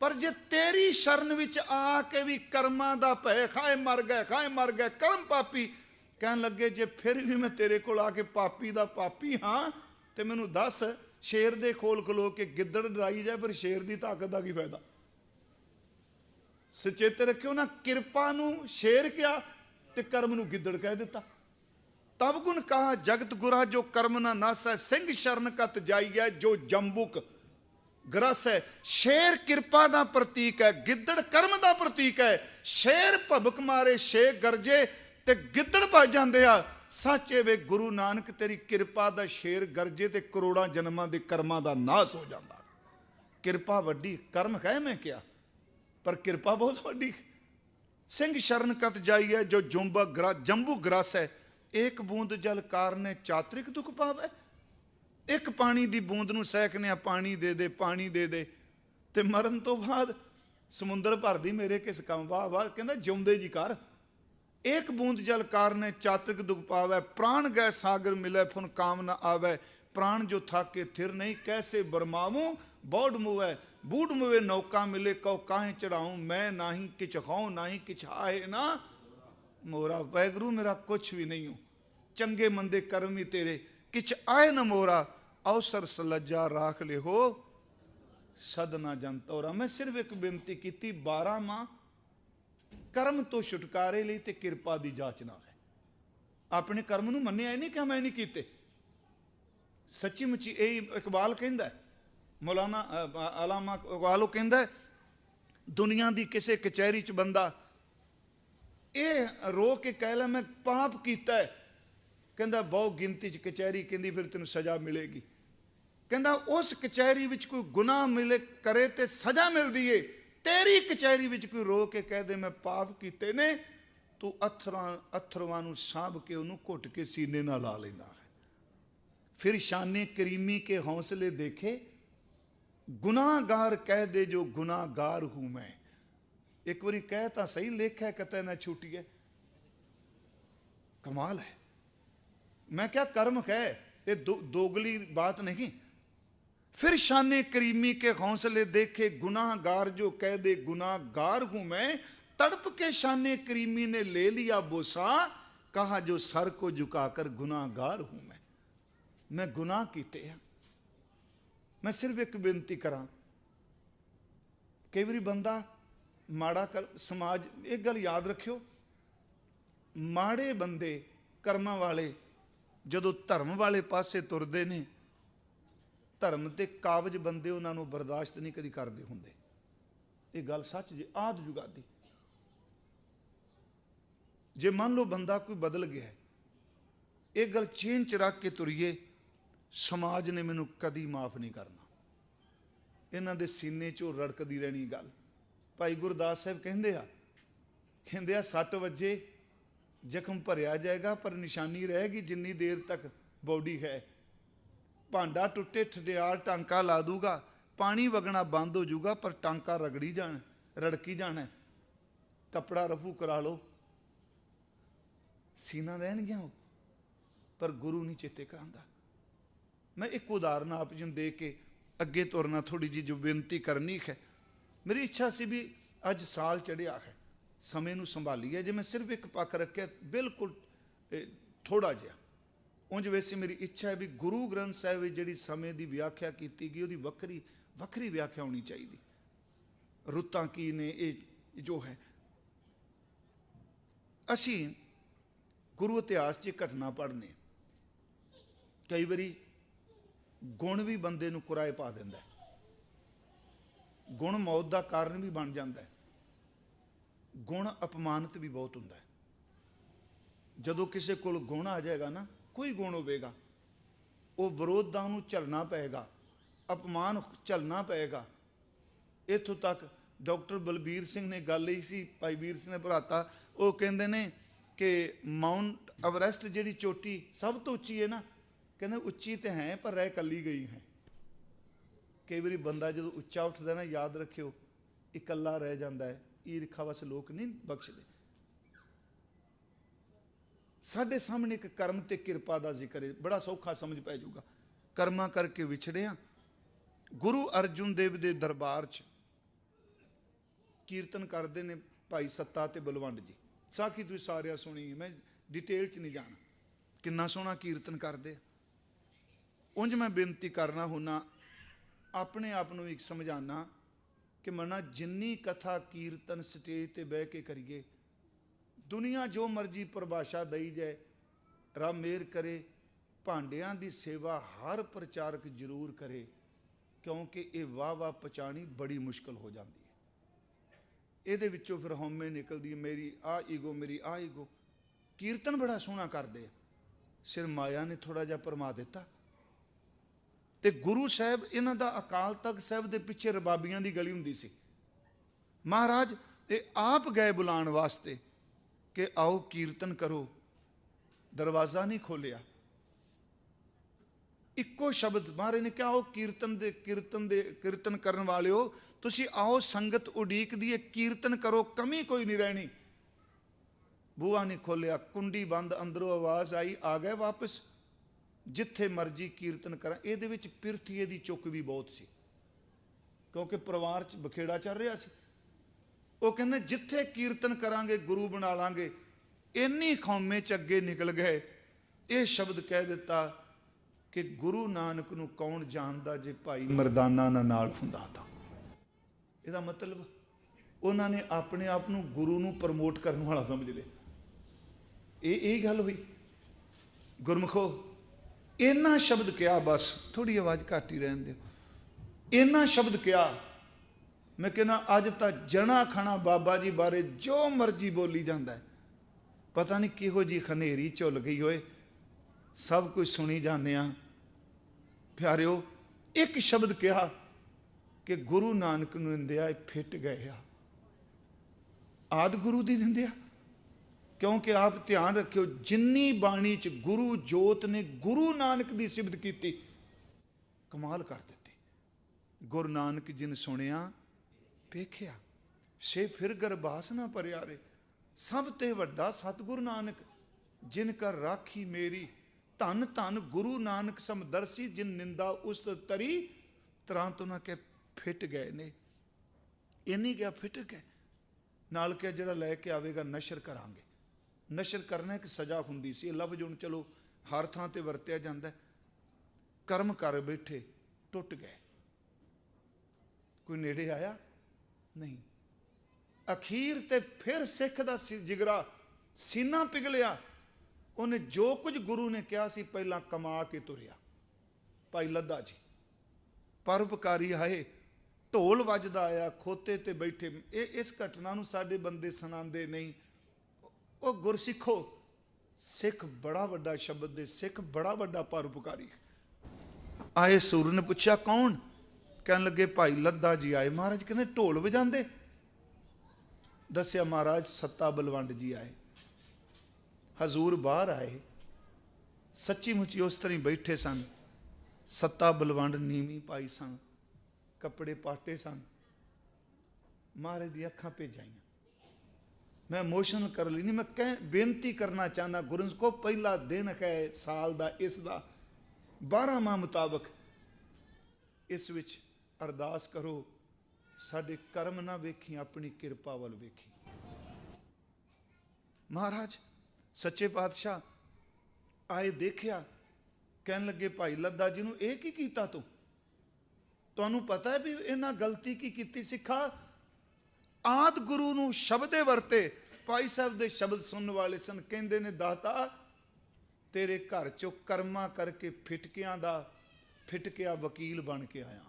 पर जे तेरी शरण विच आके भी कर्मां दा भय खाए मर गए, खाए मर गए, कर्म पापी। कहन लगे जे फिर भी मैं तेरे कोल आके पापी दा पापी हाँ, ते मैनू दस शेर दे खोल खलो के गिद्दड़ डराई जाए, फिर शेर दी ताकत का की फायदा। सचेते रखियो ना, किरपा नू शेर क्या ते कर्म नू गिद्दड़ कह दिता। तब गुण कहा जगत गुरा, जो कर्म ना नास है। सिंह शरण कत जाई है, जो जंबुक ग्रस है। शेर किरपा का प्रतीक है, गिद्दड़ कर्म का प्रतीक है। शेर भबक मारे, शेर गरजे ते गिद्दड़ भज जाते आ। सच है वे गुरु नानक, तेरी किरपा का शेर गरजे ते करोड़ां जन्मां दे कर्मां दा नाश हो जाता। किरपा वड्डी, कर्म कह मैं क्या, पर किरपा बहुत वड्डी। सिंह शरण कत जाई है, जो जंबू ग्रस है। एक बूंद जल कारने चातरिक दुख पावे। एक पानी की बूंद नूं सहकने पानी दे दे, पानी दे दे, ते मरन तो बाद समुंदर भर दी मेरे किस काम। वाह वाह, कहंदा जिउंदे जी कर। एक बूंद जल कारने चातरिक दुख पावे। प्राण गए सागर मिले, फुन काम न आवे। प्राण जो थाके थिर नहीं, कैसे बरमावूं बौड़ मुवे। बूढ़ मुवे नौका मिले, कहो काहे चढ़ाऊं। मैं नाही किछ खाऊं, नाही किछ आहे ना मोरा। वैगुरु मेरा कुछ भी नहीं हूं, चंगे मंदे कर्म ही तेरे, किछ आए न मोरा। अवसर सलज्जा राख ले हो, सदना जनतौरा। मैं सिर्फ एक बेनती की, 12 माह कर्म तो छुटकारे लिए ते किरपा दी जाचना है। अपने कर्म नूं मन्निया ही नहीं कि मैं नहीं कीते। सच्ची मुच्ची यही इकबाल कहंदा है, मौलाना अलामा इकबाल कहंदा है, दुनिया दी किसे कचहरी च बंदा ये रो के कह लै मैं पाप किया है। कहंदा बहु गिनती च कचहरी, कहंदी फिर तेन सजा मिलेगी। कहंदा उस कचहरी विच कोई गुनाह मिले करे ते सजा मिलती है। तेरी कचहरी विच कोई रो के कह दे मैं पाप किए ने, तू अथरवां नूं साभ के उन्होंने घुट के सीने नाल ला लेंदा है। फिर शाने करीमी के हौसले देखे, गुनाहगार कह दे जो गुनाहगार हूं मैं। एक बारी कह तो सही, लेखा कतै न छूटिए। कमाल है। मैं क्या कर्म कह, ये दोगली बात नहीं। फिर शाने करीमी के हौसले देखे गुनाहगार जो कह दे गुनाहगार हूं मैं, तड़प के शाने करीमी ने ले लिया बोसा, कहा जो सर को झुकाकर गुनाहगार हूं मैं गुनाह कीते हैं। मैं सिर्फ एक बेनती करा, कई बारी बंदा माड़ा कर समाज, एक गल याद रखियो, माड़े बंदे कर्मां वाले जदों धर्म वाले पासे तुरदे ने, धर्म ते काबज बंदे उन्होंने बर्दाश्त नहीं कदी करते होंगे। ये गल सच जे आद जुगादी। जे मान लो बंदा कोई बदल गया है, एक गल चेन च रख के तुरीए, समाज ने मैनू कदी माफ़ नहीं करना। इन्हां दे सीने चों रड़कदी रहनी गल। भाई गुरदास साहब कहंदे आ 60 वजे जख्म भरिया जाएगा पर निशानी रहेगी जिन्नी देर तक बॉडी है। भांडा टुटे ठडियार टांका ला दूगा, पानी वगना बंद हो जाऊगा पर टांका रगड़ी जाना, रड़की जाना। कपड़ा रफू करा लो, सीना रहन गया हो, पर गुरु नहीं चेते करांदा। मैं एक उदाहरण आप जी दे के अगे तुरना थोड़ी जी जो बेनती करनी है। मेरी इच्छा सी भी अज साल चढ़िया है, समय नूं संभालीए। जे मैं सिर्फ एक पक्ष रखे बिल्कुल थोड़ा जिहा, उंज वैसे मेरी इच्छा है भी गुरु ग्रंथ साहिब जी समय की व्याख्या की गई, वो वक्री वक्री व्याख्या होनी चाहिए। रुत्तां की ने ये जो है, असी गुरु इतिहास च घटना पढ़ने, कई बारी गुण भी बंदे नूं कुराए पा दिंदा है। गुण मौत का कारण भी बन जाता है, गुण अपमानित भी बहुत हुंदा है। जदों किसी कोल गुण आ जाएगा ना, कोई गुण होवेगा, वो विरोध उन्होंने झलना पेगा, अपमान झलना पेगा। इत्थों तक डॉक्टर बलबीर सिंह ने गल यही सी, भाई वीर सिंह ने भराता, वो कहते हैं कि माउंट एवरेस्ट जी चोटी सब तो उच्ची है ना, कहते उच्ची तो है पर रह कली गई है। कई बार बंदा जो उच्चा उठता ना, याद रखियो इकला रह जाता है। ईरखा बस लोग नहीं बख्शते। साढ़े सामने एक कर्म ते किरपा का जिक्र है, बड़ा सौखा समझ पै जाऊगा। कर्मा करके विछड़िया गुरु अर्जुन देव के दरबार च कीर्तन करते हैं भाई सत्ता ते बलवंड जी। साखी तुसीं सारिया सुनी, मैं डिटेल च नहीं जाना, किन्ना सोहना कीर्तन करते। उंज मैं बेनती करना हुन्ना, अपने आप को एक समझाना कि मना जिन्नी कथा कीर्तन स्टेज ते बह के करिए, दुनिया जो मर्जी परिभाषा दई जाए, रब मेहर करे भांडियां दी सेवा हर प्रचारक जरूर करे, क्योंकि ये वाह वाह पछाणी बड़ी मुश्किल हो जाती है। ये विचों फिर हौमे निकलती है, मेरी आ ईगो, मेरी आ ईगो। कीर्तन बड़ा सोहना करते, सिर माया ने थोड़ा जा भरमा दिता। ते गुरु साहब इन्हां दा अकाल तख्त साहब के पिछे रबाबियां की गली हुंदी सी। महाराज ये आप गए बुलाने वास्ते कि आओ कीर्तन करो, दरवाजा नहीं खोलिया। इक्को शब्द महाराज ने क्या, आओ कीर्तन करन वाले हो, तुसी आओ संगत उडीक दी, कीर्तन करो, कमी कोई नहीं रहनी। बूहा नहीं खोलिया, कुंडी बंद, अंदरों आवाज आई, आ गए वापस। जिथे मर्जी कीर्तन करा। ये पिरथी दी चुक भी बहुत सी, क्योंकि परिवार च बखेड़ा चल रहा सी। वो कहते जिथे कीर्तन करांगे गुरु बना लांगे। इन्नी खौमे च अगे निकल गए, ये शब्द कह दिता कि गुरु नानक नूं कौन जानदा जे भाई मरदाना नाल हुंदा तां। इसदा मतलब उन्होंने अपने आप नूं गुरु नूं प्रमोट करने वाला समझ लिया। यही गल हुई। गुरमुखो इन्ना शब्द क्या, बस थोड़ी आवाज़ घट ही रहन दो, इन्ना शब्द क्या। मैं कहना अज तक जना खना बाबा जी बारे जो मर्जी बोली जाता है, पता नहीं किहो जी खनेरी झुल गई होए, सब कुछ सुनी जाने। प्यारिओ एक शब्द कहा कि गुरु नानक नूं निंदिया फिट गए आ, आद गुरु दी निंदिया। क्योंकि आप ध्यान रखियो, जिन्नी बाणी च गुरु जोत ने गुरु नानक की सिफत की, कमाल कर दी। गुरु नानक जिन सुनिया वेख्या, ਸੇ ਫਿਰ ਗਰਬਾਸ ਨਾ ਪਰਿਆਰੇ। ਸਭ ਤੇ ਵੱਡਾ ਸਤਿਗੁਰੂ ਨਾਨਕ, ਜਿਨ ਕਰ ਰਾਖੀ ਮੇਰੀ। ਧੰਨ ਧੰਨ ਗੁਰੂ ਨਾਨਕ ਸਮਦਰਸੀ, ਜਿਨ ਨਿੰਦਾ ਉਸ ਤਰੀ। ਤਰਾਂ ਤੋਂ ਨਾ ਕਿ ਫਿੱਟ ਗਏ ਨੇ। ਇੰਨੀ ਕਿਹਾ ਫਿੱਟ ਗਏ। ਨਾਲ ਕਿਹਾ ਜਿਹੜਾ ਲੈ ਕੇ ਆਵੇਗਾ ਨਸ਼ਰ ਕਰਾਂਗੇ। ਨਸ਼ਰ ਕਰਨਾ ਇੱਕ ਸਜ਼ਾ ਹੁੰਦੀ ਸੀ। ਇਹ ਲਫ਼ਜ਼ ਹੁਣ ਚਲੋ ਹਰ ਥਾਂ ਤੇ ਵਰਤਿਆ ਜਾਂਦਾ। ਕਰਮ ਕਰ ਬੈਠੇ, ਟੁੱਟ ਗਏ। ਕੋਈ ਨੇੜੇ ਆਇਆ ਨਹੀਂ। ਅਖੀਰ ਤੇ ਫਿਰ ਸਿੱਖ ਦਾ ਜਿਗਰਾ, ਸੀਨਾ ਪਿਘਲਿਆ। ਉਹਨੇ ਜੋ ਕੁਝ ਗੁਰੂ ਨੇ ਕਿਹਾ ਸੀ ਪਹਿਲਾਂ ਕਮਾ ਕੇ ਤੁਰਿਆ। ਭਾਈ ਲੱਦਾ ਜੀ ਪਰਉਪਕਾਰੀ ਆਏ, ਢੋਲ ਵੱਜਦਾ ਆਇਆ, ਖੋਤੇ ਤੇ ਬੈਠੇ। ਇਸ ਘਟਨਾ ਨੂੰ ਸਾਡੇ ਬੰਦੇ ਸੁਣਾਉਂਦੇ ਨਹੀਂ। ਉਹ ਗੁਰਸਿੱਖੋ, ਸਿੱਖ ਬੜਾ ਵੱਡਾ ਸ਼ਬਦ ਦੇ, ਸਿੱਖ ਬੜਾ ਵੱਡਾ ਪਰਉਪਕਾਰੀ ਆਏ। ਸੂਰ ਨੇ ਪੁੱਛਿਆ ਕੌਣ? ਕਹਿਣ ਲੱਗੇ ਭਾਈ ਲੱਦਾ ਜੀ ਆਏ। ਮਹਾਰਾਜ ਕਹਿੰਦੇ ਢੋਲ ਵਜਾਉਂਦੇ? ਦੱਸਿਆ ਮਹਾਰਾਜ ਸੱਤਾ ਬਲਵੰਡ ਜੀ ਆਏ। ਹਜ਼ੂਰ ਬਾਹਰ ਆਏ, ਸੱਚੀ ਮੁੱਚੀ ਉਸ ਤਰ੍ਹਾਂ ਬੈਠੇ ਸਨ। ਸੱਤਾ ਬਲਵੰਡ ਨੀਵੀਂ ਪਾਈ ਸਨ, ਕੱਪੜੇ ਪਾਟੇ ਸਨ। ਮਹਾਰਾਜ ਦੀ ਅੱਖਾਂ ਭੇਜਾਈਆਂ। ਮੈਂ ਇਮੋਸ਼ਨਲ ਕਰ ਲਈ ਨਹੀਂ। ਮੈਂ ਬੇਨਤੀ ਕਰਨਾ ਚਾਹੁੰਦਾ ਗੁਰੂ ਕੋ, ਪਹਿਲਾ ਦਿਨ ਹੈ ਸਾਲ ਦਾ, ਇਸ ਦਾ 12ਵਾਂ ਮੁਤਾਬਕ ਇਸ ਵਿੱਚ ਅਰਦਾਸ ਕਰੋ, ਸਾਡੇ ਕਰਮ ਨਾ ਵੇਖੀ, ਆਪਣੀ ਕਿਰਪਾ ਵੱਲ ਵੇਖੀ। ਮਹਾਰਾਜ ਸੱਚੇ ਪਾਤਸ਼ਾਹ ਆਏ, ਦੇਖਿਆ। ਕਹਿਣ ਲੱਗੇ ਭਾਈ ਲੱਦਾ ਜੀ ਨੂੰ, ਇਹ ਕੀ ਕੀਤਾ ਤੂੰ? ਤੁਹਾਨੂੰ ਪਤਾ ਹੈ ਵੀ ਇਹਨਾਂ ਗਲਤੀ ਕੀ ਕੀਤੀ? ਸਿੱਖਾ ਆਦ ਗੁਰੂ ਨੂੰ ਸ਼ਬਦੇ ਵਰਤੇ। ਭਾਈ ਸਾਹਿਬ ਦੇ ਸ਼ਬਦ ਸੁਣਨ ਵਾਲੇ ਸਨ। ਕਹਿੰਦੇ ਨੇ ਦਾਤਾ ਤੇਰੇ ਘਰ ਚੋਂ ਕਰਮਾਂ ਕਰਕੇ ਫਿਟਕਿਆਂ ਦਾ ਫਿਟਕਿਆ ਵਕੀਲ ਬਣ ਕੇ ਆਇਆ।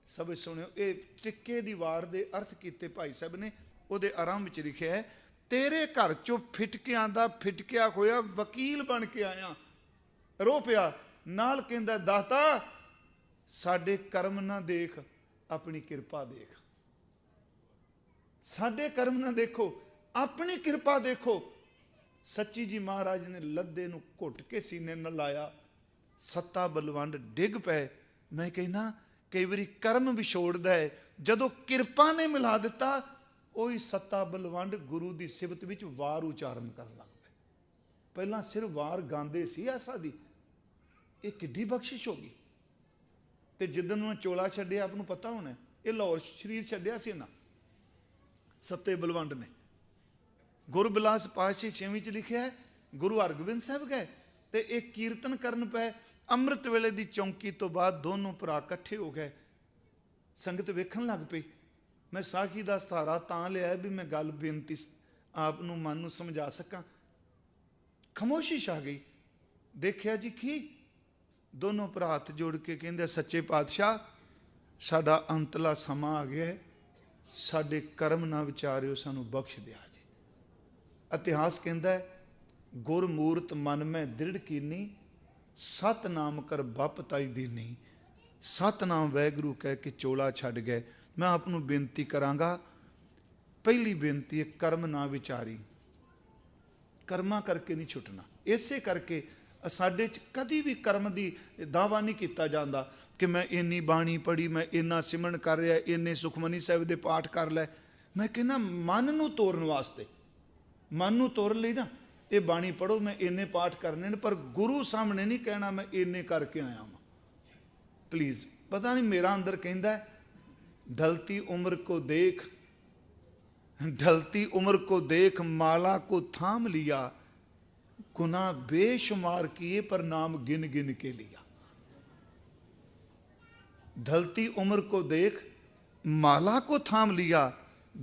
ਸਭ ਸੁਣਿਓ, ਇਹ ਟਿੱਕੇ ਦੀ ਵਾਰ ਦੇ ਅਰਥ ਕੀਤੇ ਭਾਈ ਸਾਹਿਬ ਨੇ। ਉਹਦੇ ਆਰੰਭ ਵਿੱਚ ਲਿਖਿਆ ਹੈ, ਤੇਰੇ ਘਰ ਚੋਂ ਫਿਟਕਿਆਂ ਦਾ ਫਿਟਕਿਆ ਹੋਇਆ ਵਕੀਲ ਬਣ ਕੇ ਆਇਆ। ਰੋ ਪਿਆ। ਨਾਲ ਕਹਿੰਦਾ ਦਾਤਾ ਸਾਡੇ ਕਰਮ ਨਾ ਦੇਖ, ਆਪਣੀ ਕਿਰਪਾ ਦੇਖ। ਸਾਡੇ ਕਰਮ ਨਾ ਦੇਖੋ, ਆਪਣੀ ਕਿਰਪਾ ਦੇਖੋ। ਸੱਚੀ ਜੀ ਮਹਾਰਾਜ ਨੇ ਲੱਦੇ ਨੂੰ ਘੁੱਟ ਕੇ ਸੀਨੇ ਨਾਲ ਲਾਇਆ। ਸੱਤਾ ਬਲਵੰਡ ਡਿੱਗ ਪਏ। ਮੈਂ ਕਹਿਣਾ ਕਈ ਵਾਰੀ ਕਰਮ ਵਿਛੋੜਦਾ ਹੈ, ਜਦੋਂ ਕਿਰਪਾ ਨੇ ਮਿਲਾ ਦਿੱਤਾ, ਉਹੀ ਸੱਤਾ ਬਲਵੰਡ ਗੁਰੂ ਦੀ ਸਿਫਤ ਵਿੱਚ ਵਾਰ ਉਚਾਰਨ ਕਰਨ ਲੱਗ ਪਏ। ਪਹਿਲਾਂ ਸਿਰ ਵਾਰ ਗਾਉਂਦੇ ਸੀ ਐਸਾ ਦੀ। ਇਹ ਕਿੱਡੀ ਬਖਸ਼ਿਸ਼ ਹੋ ਗਈ। ਤੇ ਜਿੱਦਣ ਨੂੰ ਚੋਲਾ ਛੱਡਿਆ, ਆਪ ਨੂੰ ਪਤਾ ਹੋਣਾ, ਇਹ ਲਾਹੌਰ ਸ਼ਰੀਰ ਛੱਡਿਆ ਸੀ ਨਾ ਸੱਤੇ ਬਲਵੰਡ ਨੇ। ਗੁਰਬਿਲਾਸ ਪਾਤਸ਼ਾਹੀ 6ਵੀਂ ਚ ਲਿਖਿਆ ਹੈ, ਗੁਰੂ ਹਰਗੋਬਿੰਦ ਸਾਹਿਬ ਗਏ ਤੇ ਇਹ ਕੀਰਤਨ ਕਰਨ ਪਏ। ਅੰਮ੍ਰਿਤ ਵੇਲੇ ਦੀ ਚੌਂਕੀ ਤੋਂ ਬਾਅਦ ਦੋਨੋਂ ਭਰਾ ਇਕੱਠੇ ਹੋ ਗਏ। ਸੰਗਤ ਵੇਖਣ ਲੱਗ ਪਈ। ਮੈਂ ਸਾਖੀ ਦਾ ਸਹਾਰਾ ਤਾਂ ਲਿਆ ਵੀ ਮੈਂ ਗੱਲ ਬੇਨਤੀ ਆਪ ਨੂੰ ਮਨ ਨੂੰ ਸਮਝਾ ਸਕਾਂ। ਖਾਮੋਸ਼ੀ ਛਾ ਗਈ। ਦੇਖਿਆ ਜੀ ਕੀ? ਦੋਨੋਂ ਭਰਾ ਹੱਥ ਜੋੜ ਕੇ ਕਹਿੰਦੇ ਸੱਚੇ ਪਾਤਸ਼ਾਹ ਸਾਡਾ ਅੰਤਲਾ ਸਮਾਂ ਆ ਗਿਆ ਹੈ, ਸਾਡੇ ਕਰਮ ਨਾ ਵਿਚਾਰਿਓ, ਸਾਨੂੰ ਬਖਸ਼ ਦਿਆ ਜੀ। ਇਤਿਹਾਸ ਕਹਿੰਦਾ ਗੁਰਮੂਰਤ ਮਨ ਮੈਂ ਦ੍ਰਿੜ ਕੀਨੀ, ਸਤਨਾਮ ਕਰ ਬੱਪ ਤਾਈ ਦੀਨੀ। ਸਤਨਾਮ ਵਾਹਿਗੁਰੂ ਕਹਿ ਕੇ ਚੋਲਾ ਛੱਡ ਗਏ। ਮੈਂ ਆਪ ਨੂੰ ਬੇਨਤੀ ਕਰਾਂਗਾ, ਪਹਿਲੀ ਬੇਨਤੀ ਹੈ ਕਰਮ ਨਾ ਵਿਚਾਰੀ। ਕਰਮਾਂ ਕਰਕੇ ਨਹੀਂ ਛੁੱਟਣਾ। ਇਸੇ ਕਰਕੇ ਸਾਡੇ 'ਚ ਕਦੀ ਵੀ ਕਰਮ ਦੀ ਦਾਵਾ ਨਹੀਂ ਕੀਤਾ ਜਾਂਦਾ ਕਿ ਮੈਂ ਇੰਨੀ ਬਾਣੀ ਪੜ੍ਹੀ, ਮੈਂ ਇੰਨਾ ਸਿਮਰਨ ਕਰ ਰਿਹਾ, ਇੰਨੇ ਸੁਖਮਨੀ ਸਾਹਿਬ ਦੇ ਪਾਠ ਕਰ ਲੈ। ਮੈਂ ਕਹਿੰਦਾ ਮਨ ਨੂੰ ਤੋਰਨ ਵਾਸਤੇ, ਮਨ ਨੂੰ ਤੋਰਨ ਲਈ ਨਾ ਇਹ ਬਾਣੀ ਪੜ੍ਹੋ, ਮੈਂ ਇੰਨੇ ਪਾਠ ਕਰਨੇ ਨੇ, ਪਰ ਗੁਰੂ ਸਾਹਮਣੇ ਨਹੀਂ ਕਹਿਣਾ ਮੈਂ ਇੰਨੇ ਕਰਕੇ ਆਇਆ ਵਾਂ। ਪਲੀਜ਼। ਪਤਾ ਨਹੀਂ ਮੇਰਾ ਅੰਦਰ ਕਹਿੰਦਾ ढलती उम्र को देख, ढलती उम्र को देख, माला को थाम लिया, गुनाह बेशुमार किए पर नाम गिन गिन के लिया। ढलती उम्र को देख, माला को थाम लिया,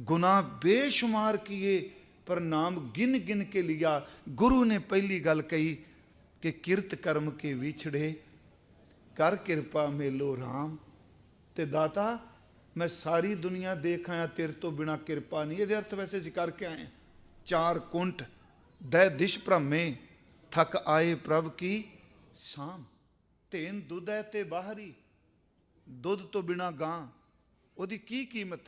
गुनाह बेशुमार किए पर नाम गिन गिन के लिया। गुरु ने पहली गल कही कि किरत कर्म के विछड़े, कर कृपा मेलो राम। ते दाता मैं सारी दुनिया देख आया, तेरे तो बिना किरपा नहीं। ये अर्थ वैसे ਅਸੀਂ ਕਰਕੇ ਆਏ। चार कुंठ दै दिश भ्रमे, थक आए प्रभ की शाम। ਧੇਨ ਦੁੱਧ ਹੈ ਤੇ ਬਾਹਰੀ, ਦੁੱਧ ਤੋਂ ਬਿਨਾ ਗਾਂ, ਉਹਦੀ ਕੀ ਕੀਮਤ।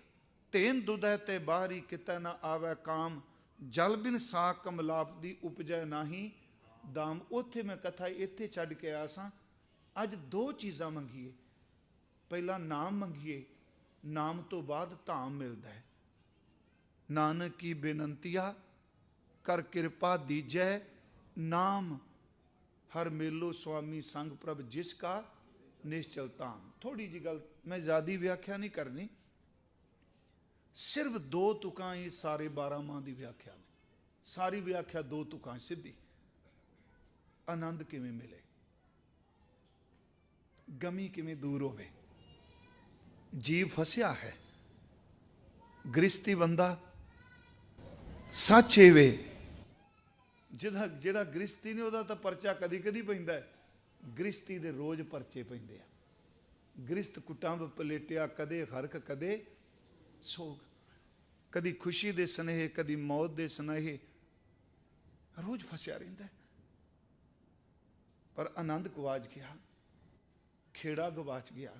ਧੇਨ ਦੁੱਧ ਹੈ ਤੇ ਬਾਹਰੀ, ਕਿਤੇ ਨਾ ਆਵੇ ਕਾਮ, ਜਲ ਬਿਨ ਸਾਕ ਕਮਲਾਪ ਦੀ ਉਪਜੈ ਨਾਹੀ ਦਾਮ। ਉੱਥੇ ਮੈਂ ਕਥਾ ਇੱਥੇ ਛੱਡ ਕੇ ਆਇਆ ਸਾਂ। ਅੱਜ ਦੋ ਚੀਜ਼ਾਂ ਮੰਗੀਏ। ਪਹਿਲਾਂ ਨਾਮ ਮੰਗੀਏ, ਨਾਮ ਤੋਂ ਬਾਅਦ ਧਾਮ ਮਿਲਦਾ ਹੈ। नानक की बेनंतिया कर कृपा दीजै नाम, हर मेलो स्वामी संग प्रभ जिसका निश्चल ताम। थोड़ी जी गल, मैं ज़्यादा व्याख्या नहीं करनी, सिर्फ दो तुकां ही सारे 12 माह की व्याख्या ने। सारी व्याख्या दो तुकां सीधी। आनंद किवें मिले, गमी किवें दूर होवे। जीव फसिया है, गृहस्थी बंदा सच वे, जिहड़ा गृहस्थी ने उहदा तां परचा कदी कदी पैंदा है, गृहस्थी दे रोज परचे पैंदे आ। गृहस्थ कुटुंब पलेटिया कदे हरख कदे सोग, कदी खुशी दे स्नेहे कदी मौत दे स्नेहे, रोज फसिया रहिंदा है। पर आनंद गवाच गया, खेड़ा गवाच गया।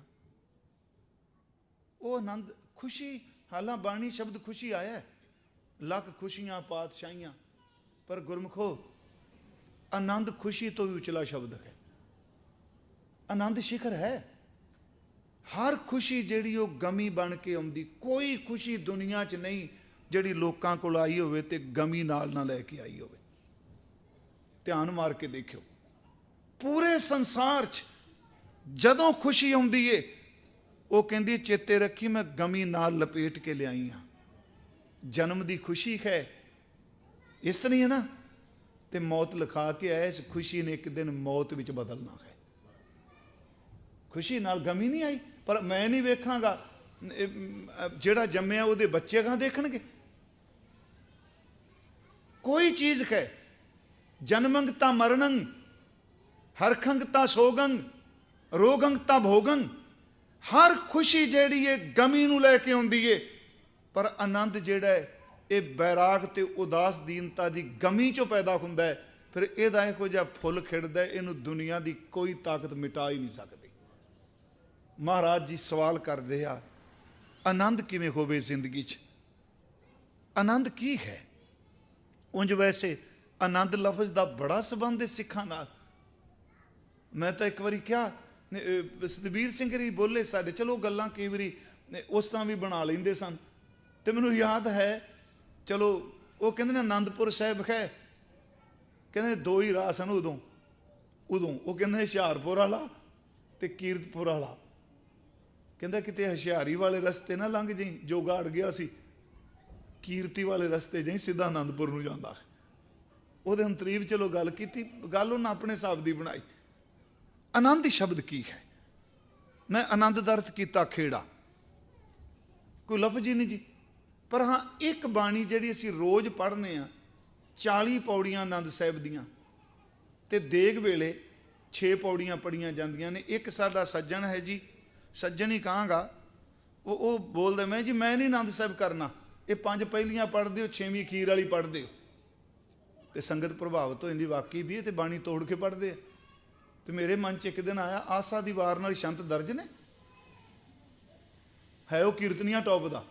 वो आनंद खुशी, हालां बाणी शब्द खुशी आया है, लख खुशियां पातशाहियां, पर गुरमुखो आनंद खुशी तो भी उचला शब्द है। आनंद शिखर है। हर खुशी जिहड़ी वो गमी बन के आउंदी, कोई खुशी दुनिया च नहीं जिहड़ी लोकां कोल आई होवे ते गमी नाल ना लैके आई होवे। ध्यान मार के देखियो, पूरे संसार च जदों खुशी आउंदी है, वो कहंदी चेते रखी मैं गमी नाल लपेट के लियाई हाँ। जन्म दी खुशी है, इस तरह है ना, ते मौत लिखा के आया, इस खुशी ने एक दिन मौत विच बदलना है। खुशी नाल गमी नहीं आई, पर मैं नहीं वेखांगा, जिहड़ा जम्मिया उहदे बच्चे कहां देखणगे। कोई चीज है, जन्मंग ता मरणंग, हरखंग ता सोगंग, रोगंग ता भोगंग। हर खुशी जिहड़ी है गमी नूं लैके आउंदी है, पर आनंद जिहड़ा है ये बैराग ते उदास दीनता दी गमी चों पैदा हुंदा है। फिर इहदा इहो जिहा फुल खिड़दा है, इहनूं दुनिया दी कोई ताकत मिटा ही नहीं सकदी। महाराज जी सवाल करदे आ, आनंद किवें होवे जिंदगी च, आनंद की है? उंज वैसे आनंद लफ्ज़ दा बड़ा संबंध है सिखां नाल। मैं तो एक बारी क्या सतबीर सिंह जी बोले साडे, चलो गल्लां कई वारी उस तरह भी बना लेंदे सन, ते मैनूं याद है, चलो वो कहंदे ने आनंदपुर साहिब है, कहंदे दो ही राह सन उदों वो कहंदे हुशियारपुर वाला ते कीरतपुर वाला। कहंदा किते हुशियारी वाले रस्ते ना लंघ जाई, जोगा अड़ गया सी, कीरती वाले रस्ते जाई, सीधा आनंदपुर नूं जांदा है। ਉਹਦੇ ਅੰਤਰੀਵ चलो गल की, गल उन्हें अपने हिसाब की बनाई। आनंद शब्द की है? मैं आनंद दा अर्थ किया खेड़ा, कोई लफ्ज ही नहीं जी। पर हाँ, एक बाणी जिहड़ी असीं रोज़ पढ़ने आ, 40 पौड़ियां आनंद साहिब दियां, ते देग वेले 6 पौड़ियां पढ़ियां जांदियां ने। एक साडा सज्जन है जी, सज्जन ही कहांगा, वो बोलदा मैं जी मैं नहीं आनंद साहिब करना, ये 5 पहलियां पढ़ दिओ, 6वीं अखीर वाली पढ़ दिओ। तो संगत प्रभावित हो जाती, वाकई भी तो बाणी तोड़ के पढ़ते हैं। तो मेरे मन च एक दिन आया, आसा दी वार नाल शंत दर्ज ने है, वो कीर्तनिया टॉप का।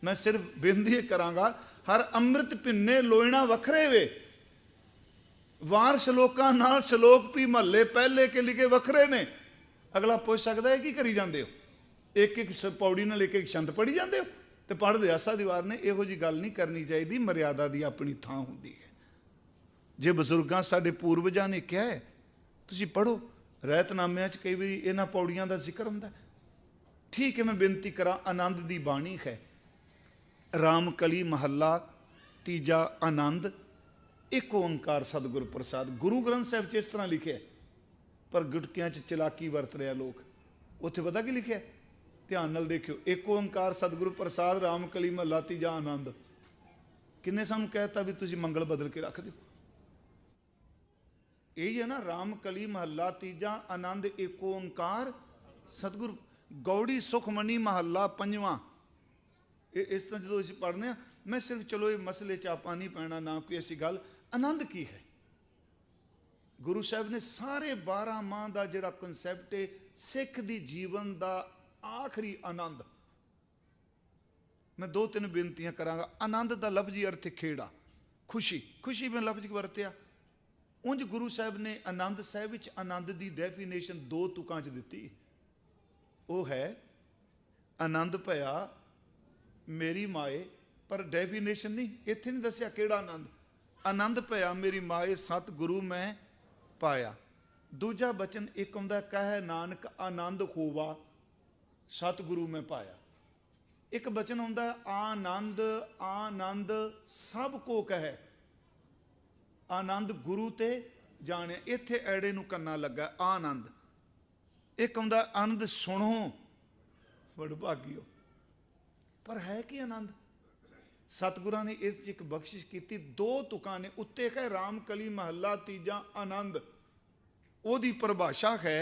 मैं सिर्फ बेनती करांगा, हर अमृत भिन्ने लोयना वखरे वे, वार श्लोकां नाल श्लोक भी महल्ले पहले के लिखे वखरे ने। अगला पुछ सकता है की करी जाते हो, एक एक पौड़ी नाल एक एक शंत पढ़ी जाते हो, तो पढ़ दे आसा दी वार ने। इहो जी गल नहीं करनी चाहिए, मर्यादा की अपनी थां होंदी है। जे बजुर्गों साडे पूर्वजां ने कहा है, तुसीं पढ़ो, रहतनामिਆਂ च कई बारी इन्हां पौड़ियां का जिक्र हुंदा। ठीक है, मैं बेनती करा, आनंद की बाणी है। राम कली महला तीजा आनंद, एक ओंकार सतगुर प्रसाद। गुरु ग्रंथ साहिब च इस तरह लिखे, पर गुटकियां च चलाकी वरत रहे लोग। उत्थे पता की लिखे? ध्यान नाल देखियो, एक ओंकार सतगुरु प्रसाद, राम कली महला तीजा आनंद। किन्ने सानूं कहता भी तुसीं मंगल बदल के रख दिओ? यही है ना, राम कली महला तीजा आनंद, एक ओंकार सतगुरु। गौड़ी सुखमनी महला पंजवां। इस तरह जो असीं पढ़ने आ, मैं सिर्फ चलो ये मसले च आपां नहीं पैना, ना कोई ऐसी गल। आनंद की है? गुरु साहब ने सारे 12 माह का जिहड़ा कंसैप्ट है, सिख दी जीवन का आखिरी आनंद। मैं 2-3 बेनतियां करांगा। आनंद का लफ्जी अर्थ खेड़ा, खुशी। खुशी में लफ्ज वरत्या। उंज गुरु साहब ने आनंद साहिब विच आनंद की डेफिनेशन 2 तुकां च दिती। वो है, आनंद भया मेरी माए पर डेफिनेशन नहीं, इत्थे नहीं दसिया किहड़ा आनंद। आनंद भया मेरी माए सतगुरु मैं पाया। दूजा बचन एक आउंदा कह नानक आनंद होवा सतगुरु मैं पाया। एक बचन आउंदा आनंद आनंद सब को कहे आनंद गुरु ते जाने। इत्थे ऐड़े नूं कन्ना लगा आनंद। एक आउंदा आनंद सुनो वडभागियो, पर है कि आनंद। सतगुरां ने इस एक बख्शिश की, दो तुकां ने उत्ते है राम कली महला तीजा आनंद। ओदी परिभाषा है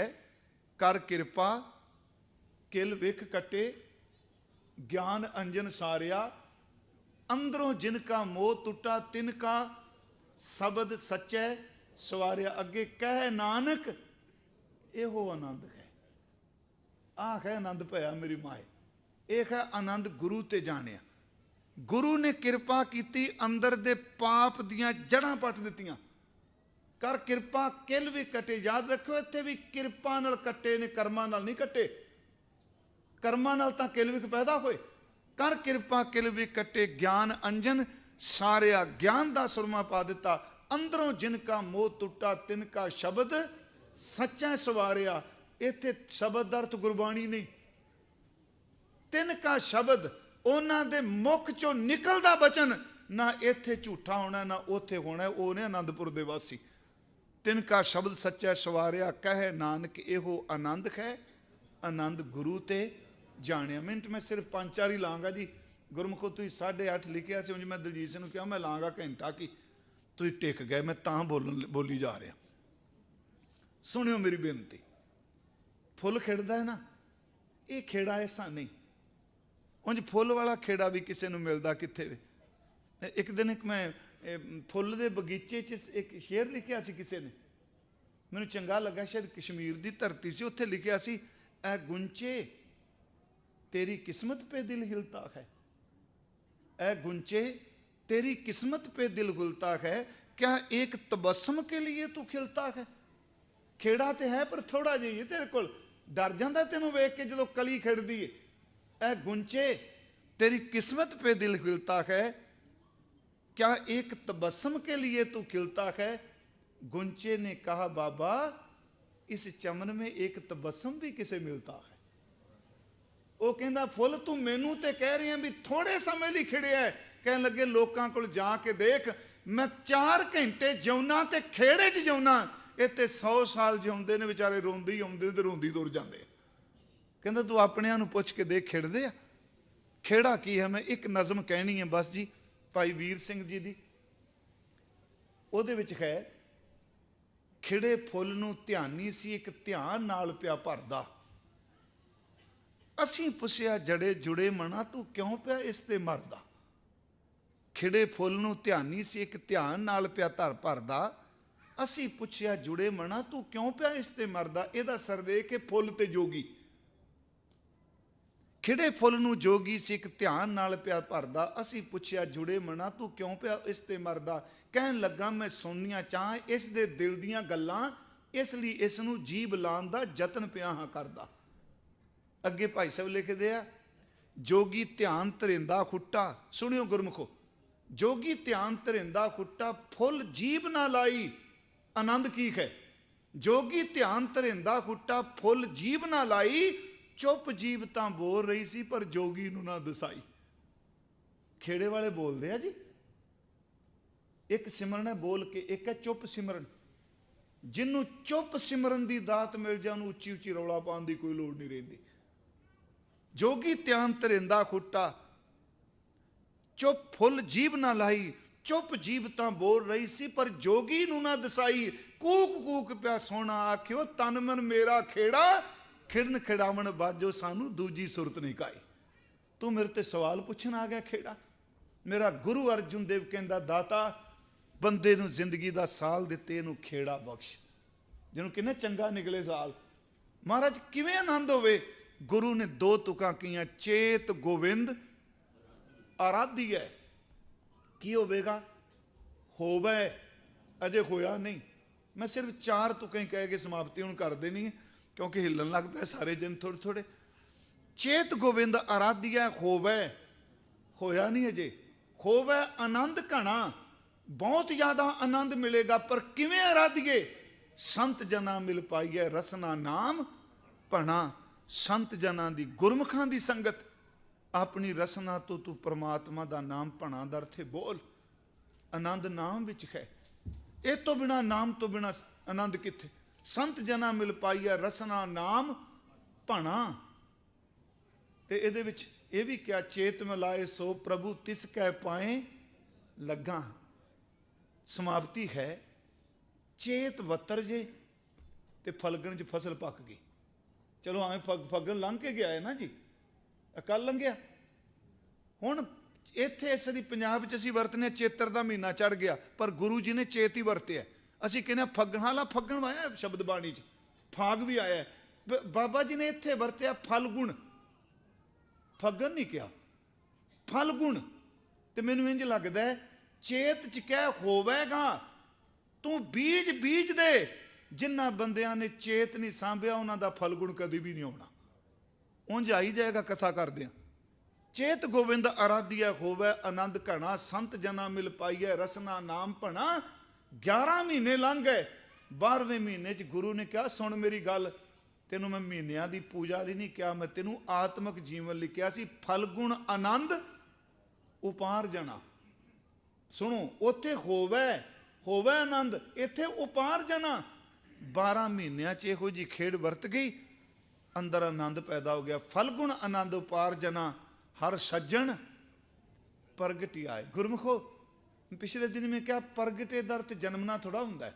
कर किरपा किल विख कटे ज्ञान अंजन सारिया अंदरों जिनका मोह टुटा तिनका शब्द सच्चे सवारिया। अगे कह नानक एहो आनंद है। आ है आनंद भया मेरी माए। एक है आनंद गुरु ते जानिया। गुरु ने किरपा की अंदर दे पाप दियां जड़ां पट दित्तियां। कर किरपा किल भी कटे। याद रखो इत्थे भी किरपा नाल कटे ने, कर्मां नाल नहीं कटे। कर्मां नाल तां किल विख पैदा होए। कर किरपा किल भी कटे ज्ञान अंजन सारिया। ज्ञान दा सुरमा पा दिता। अंदरों जिनका मोह टुटा तिनका शब्द सच्चा सवारिया। इत्थे शब्द दा अर्थ गुरबाणी नहीं। तिनका शब्द उन्हां दे मुख चों निकलदा बचन ना इत्थे झूठा होना ना उत्थे होना। वो ने आनंदपुर दे वासी। तिनका शब्द सच्चा सवारिया कह नानक एहो आनंद है आनंद गुरु ते जानिया। मिनट मैं सिर्फ 5-4 ही लाँगा जी। गुरमुखो तुसीं 8:30 लिखिया सी, मैं दलजीत सिंह नूं कहा मैं लाँगा घंटा की, तुसीं टिक गए, मैं तां बोली जा रहा। सुनियो मेरी बेनती। फुल खिड़दा है ना, ये खेड़ा ऐसा नहीं। उंज फुल वाला खेड़ा भी किसी नूं मिलदा कित्थे वे। एक दिन एक मैं फुल दे बगीचे च एक शेर लिखिया सी किसी ने, मैनूं चंगा लगा, शायद कश्मीर दी धरती सी। उत्थे लिखिया सी ऐ गुंचे तेरी किस्मत पे दिल हिलता है। ऐ गुंचे तेरी किस्मत पे दिल हिलता है, क्या एक तबस्सुम के लिए तू खिलता है। खेड़ा तो है पर थोड़ा जिहा तेरे कोल, डर जांदा तैनूं वेख के जदों कली खिड़दी है। ऐ गुंचे तेरी किस्मत पे दिल खिलता है, क्या एक तबस्सुम के लिए तू खिलता है। गुंचे ने कहा बाबा इस चमन में एक तबस्सुम भी किसे मिलता है। वो कहंदा फुल तू मैनू ते कह रही है भी थोड़े समय लिए खिड़िया है। कहने लगे लोकां कोल जाके देख, मैं 4 घंटे जिउना ते खेड़े च जिउना, इत्थे 100 साल जिउंदे ने बेचारे, रोंदी ही आउंदे ते रोंदी तुर जांदे। कहंदा तू अपनियां नूं पुछ के देख खिड़दे आ। खेड़ा की है, मैं एक नज़म कहनी है बस जी, भाई वीर सिंह जी दी। ਉਹਦੇ ਵਿੱਚ है खिड़े फुल नूं ध्यानी सी एक ध्यान नाल पिया भरदा। असीं पुछिया जड़े जुड़े मना तू क्यों पिया इस ते मरदा। खिड़े फुल नूं ध्यानी सी एक ध्यान नाल पिया भरदा। असीं पुछिया जुड़े मना तू क्यों पिया इस ते मरदा। ਇਹਦਾ ਸਰ ਦੇ ਕੇ फुल ते जोगी। खिड़े फुल नूं जोगी सी एक ध्यान नाल पिया भरदा। असीं पुछिया जुड़े मना तू क्यों पिया इस ते मरदा। कहन लगा मैं सुननिया चाह इस दे दिल दियां गल्लां, इसलिए इस नूं जीभ लाण दा जतन पिया हां करदा। अगे भाई साहब लिखदे आ जोगी ध्यान धरिंदा खुट्टा। सुनियो गुरमुखो, जोगी ध्यान धरिंदा खुट्टा फुल जीभ ना लाई। आनंद की है। जोगी ध्यान धरिंदा खुट्टा फुल जीभ ना लाई। चुप जीभ तां बोल रही सी पर जोगी नूं ना दसाई। खेड़े वाले बोलदे आ जी, एक सिमरन है बोल के, एक है चुप सिमरन। जिन्हों चुप सिमरन की दात मिल जाए उन्होंने उच्ची उच्ची रौला पाने की कोई लोड़ नहीं रही। जोगी ध्यान धरिंदा खुट्टा चुप फुल जीभ ना लाई। चुप जीभ तां बोल रही सी पर जोगी नूं ना दसाई। कूक कूक पिया सोना आखियो तन मन मेरा खेड़ा, खिड़न खिड़ावन बाजो सानू दूजी सुरत नहीं काई। तू मेरे ते सवाल पुछन आ गया खेड़ा। मेरा गुरु अर्जुन देव कहंदा दाता बंदे नूं जिंदगी दा साल दिते, इनू खेड़ा बख्श, जिन्हों किन्ने चंगा निकले साल। महाराज किवें आनंद होवे। गुरु ने 2 तुकां कीआं चेत गोविंद आराध्य। की होवेगा होवे, अजे होया नहीं। मैं सिर्फ 4 तुकें कह के समाप्ति हुण कर देनी है क्योंकि हिलन लग पे सारे जन थोड़े थोड़े। चेत गोविंद आराध्य होवे, होया नहीं अजे। ਹੋਵੇ ਆਨੰਦ ਘਣਾ, ਬਹੁਤ ਜ਼ਿਆਦਾ ਆਨੰਦ ਮਿਲੇਗਾ। ਪਰ ਕਿਵੇਂ ਆਰਾਧੀਏ? ਸੰਤ ਜਨਾਂ ਮਿਲ ਪਾਈਏ ਰਸਨਾ ਨਾਮ ਭਣਾ। ਸੰਤ ਜਨਾਂ ਦੀ, ਗੁਰਮੁਖਾਂ ਦੀ ਸੰਗਤ, ਆਪਣੀ ਰਸਨਾ ਤੋਂ ਤੂੰ ਪ੍ਰਮਾਤਮਾ ਦਾ ਨਾਮ ਭਣਾ ਦਾ ਅਰਥ ਹੈ ਬੋਲ। ਆਨੰਦ ਨਾਮ ਵਿੱਚ ਹੈ। ਇਹ ਤੋਂ ਬਿਨਾ, ਨਾਮ ਤੋਂ ਬਿਨਾ ਆਨੰਦ ਕਿੱਥੇ? ਸੰਤ ਜਨਾਂ ਮਿਲ ਪਾਈਏ ਰਸਨਾ ਨਾਮ ਭਣਾ। ਤੇ ਇਹਦੇ ਵਿੱਚ ਇਹ ਵੀ ਕਿਹਾ, ਚੇਤ ਮਿਲਾਏ ਸੋ ਪ੍ਰਭੂ ਤਿਸ ਕਹਿ ਪਾਏ ਲੱਗਾ। ਸਮਾਪਤੀ ਹੈ, ਚੇਤ ਵਤਰ ਜੇ ਤੇ ਫਲਗਣ 'ਚ ਫਸਲ ਪੱਕ ਗਈ। ਚਲੋ ਐਵੇਂ ਫਗਣ ਲੰਘ ਕੇ ਗਿਆ ਹੈ ਨਾ ਜੀ, ਕੱਲ ਲੰਘਿਆ। ਹੁਣ ਇੱਥੇ ਸਾਡੀ ਪੰਜਾਬ 'ਚ ਅਸੀਂ ਵਰਤਨੇ ਚੇਤਰ ਦਾ ਮਹੀਨਾ ਚੜ ਗਿਆ, ਪਰ ਗੁਰੂ ਜੀ ਨੇ ਚੇਤ ਹੀ ਵਰਤਿਆ। ਅਸੀਂ ਕਹਿੰਦੇ ਫੱਗਣ, ਹਾਲਾ ਫੱਗਣ ਆਇਆ ਸ਼ਬਦ ਬਾਣੀ 'ਚ, ਫਾਗ ਵੀ ਆਇਆ। ਬਾਬਾ ਜੀ ਨੇ ਇੱਥੇ ਵਰਤਿਆ ਫਲਗੁਣ, ਫੱਗਣ ਨਹੀਂ ਕਿਹਾ, ਫਲਗੁਣ। ਤੇ ਮੈਨੂੰ ਇੰਝ ਲੱਗਦਾ ਚੇਤ 'ਚ ਕਹਿ ਹੋਵੇਗਾ, ਤੂੰ ਬੀਜ ਬੀਜ ਦੇ। ਜਿਨ੍ਹਾਂ ਬੰਦਿਆਂ ਨੇ ਚੇਤ ਨਹੀਂ ਸਾਂਭਿਆ ਉਹਨਾਂ ਦਾ ਫਲਗੁਣ ਕਦੇ ਵੀ ਨਹੀਂ ਆਉਣਾ। ਉਂਝ ਆਈ ਜਾਏਗਾ ਕਥਾ ਕਰਦਿਆਂ। ਚੇਤ ਗੋਬਿੰਦ ਆਰਾਧਿਆ ਹੋਵੇ ਆਨੰਦ ਘਣਾ, ਸੰਤ ਜਨਾਂ ਮਿਲ ਪਾਈਏ ਰਸਨਾ ਨਾਮ ਭਣਾ। 11 ਮਹੀਨੇ ਲੰਘ ਗਏ। 12ਵੇਂ ਮਹੀਨੇ 'ਚ ਗੁਰੂ ਨੇ ਕਿਹਾ, ਸੁਣ ਮੇਰੀ ਗੱਲ, ਤੈਨੂੰ ਮੈਂ ਮਹੀਨਿਆਂ ਦੀ ਪੂਜਾ ਲਈ ਨਹੀਂ ਕਿਹਾ, ਮੈਂ ਤੈਨੂੰ ਆਤਮਿਕ ਜੀਵਨ ਲਈ ਕਿਹਾ ਸੀ। ਫਲਗੁਣ ਆਨੰਦ ਉਪਾਰ ਜਾਣਾ। ਸੁਣੋ, ਉੱਥੇ ਹੋਵੇ ਆਨੰਦ, ਇੱਥੇ ਉਪਾਰ ਜਾਣਾ। 12 ਮਹੀਨਿਆਂ 'ਚ ਇਹੋ ਜਿਹੀ ਖੇਡ ਵਰਤ ਗਈ, ਅੰਦਰ ਆਨੰਦ ਪੈਦਾ ਹੋ ਗਿਆ। ਫਲਗੁਣ ਆਨੰਦ ਉਪਾਰ ਜਨਾ, ਹਰ ਸੱਜਣ ਪ੍ਰਗਟੀ ਆਏ। ਗੁਰਮੁਖੋ, ਪਿਛਲੇ ਦਿਨ ਮੈਂ ਕਿਹਾ ਪ੍ਰਗਟੇ ਦਾ ਅਰਥ ਜਨਮਣਾ ਥੋੜਾ ਹੁੰਦਾ ਹੈ।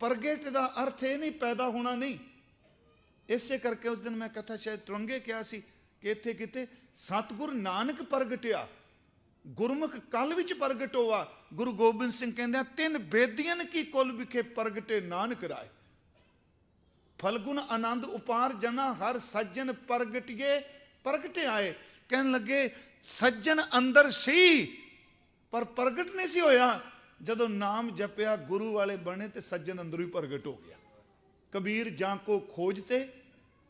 ਪ੍ਰਗਟ ਦਾ ਅਰਥ ਇਹ ਨਹੀਂ ਪੈਦਾ ਹੋਣਾ ਨਹੀਂ। ਇਸੇ ਕਰਕੇ ਉਸ ਦਿਨ ਮੈਂ ਕਥਾ ਸ਼ਾਇਦ ਤੁਰੰਗੇ ਕਿਹਾ ਸੀ ਕਿ ਇੱਥੇ ਕਿਤੇ ਸਤਿਗੁਰ ਨਾਨਕ ਪ੍ਰਗਟਿਆ, ਗੁਰਮੁਖ ਕਲ ਵਿੱਚ ਪ੍ਰਗਟ ਹੋਆ। ਗੁਰੂ ਗੋਬਿੰਦ ਸਿੰਘ ਕਹਿੰਦੇ, 3 ਬੇਦੀਆਂ ਕੀ ਕੁਲ ਵਿਖੇ ਪ੍ਰਗਟੇ ਨਾਨਕ ਰਾਏ। ਫਲਗੁਣ ਆਨੰਦ ਉਪਾਰ ਜਨਾ, ਹਰ ਸੱਜਣ ਪ੍ਰਗਟਿਏ ਪ੍ਰਗਟੇ ਆਏ। ਕਹਿਣ ਲੱਗੇ ਸੱਜਣ ਅੰਦਰ ਸੀ ਪਰ ਪ੍ਰਗਟ ਨਹੀਂ ਸੀ ਹੋਇਆ। ਜਦੋਂ ਨਾਮ ਜਪਿਆ, ਗੁਰੂ ਵਾਲੇ ਬਣੇ ਤੇ ਸੱਜਣ ਅੰਦਰੋਂ ਹੀ ਪ੍ਰਗਟ ਹੋ ਗਿਆ। ਕਬੀਰ ਜਾਂ ਕੋ ਖੋਜਤੇ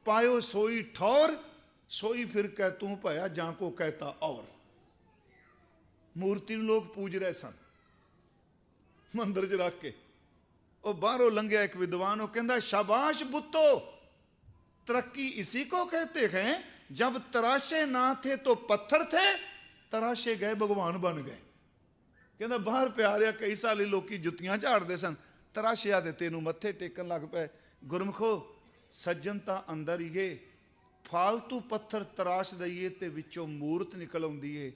ਪਾਇਓ ਸੋਈ ਠੌਰ, ਸੋਈ ਫਿਰ ਕਹਿ ਤੂੰ ਭਇਆ ਜਾਂ ਕੋ ਕਹਿਤਾ ਔਰ। ਮੂਰਤੀ ਨੂੰ ਲੋਕ ਪੂਜ ਰਹੇ ਸਨ ਮੰਦਰ 'ਚ ਰੱਖ ਕੇ। ਉਹ ਬਾਹਰੋਂ ਲੰਘਿਆ ਇੱਕ ਵਿਦਵਾਨ, ਉਹ ਕਹਿੰਦਾ ਸ਼ਾਬਾਸ਼ ਬੁੱਤੋ, तरक्की इसी को कहते हैं, जब तराशे ना थे तो पत्थर थे, तराशे गए भगवान बन गए। कहता बाहर प्यारिया कई साल लोग जुत्तियां झाड़ते सन, तराशिया ते तेनू मत्थे टेकन लग पे। गुरमुखो, सज्जनता अंदर ही है। फालतू पत्थर तराश दईए ते विचों मूर्त निकल आउंदी है।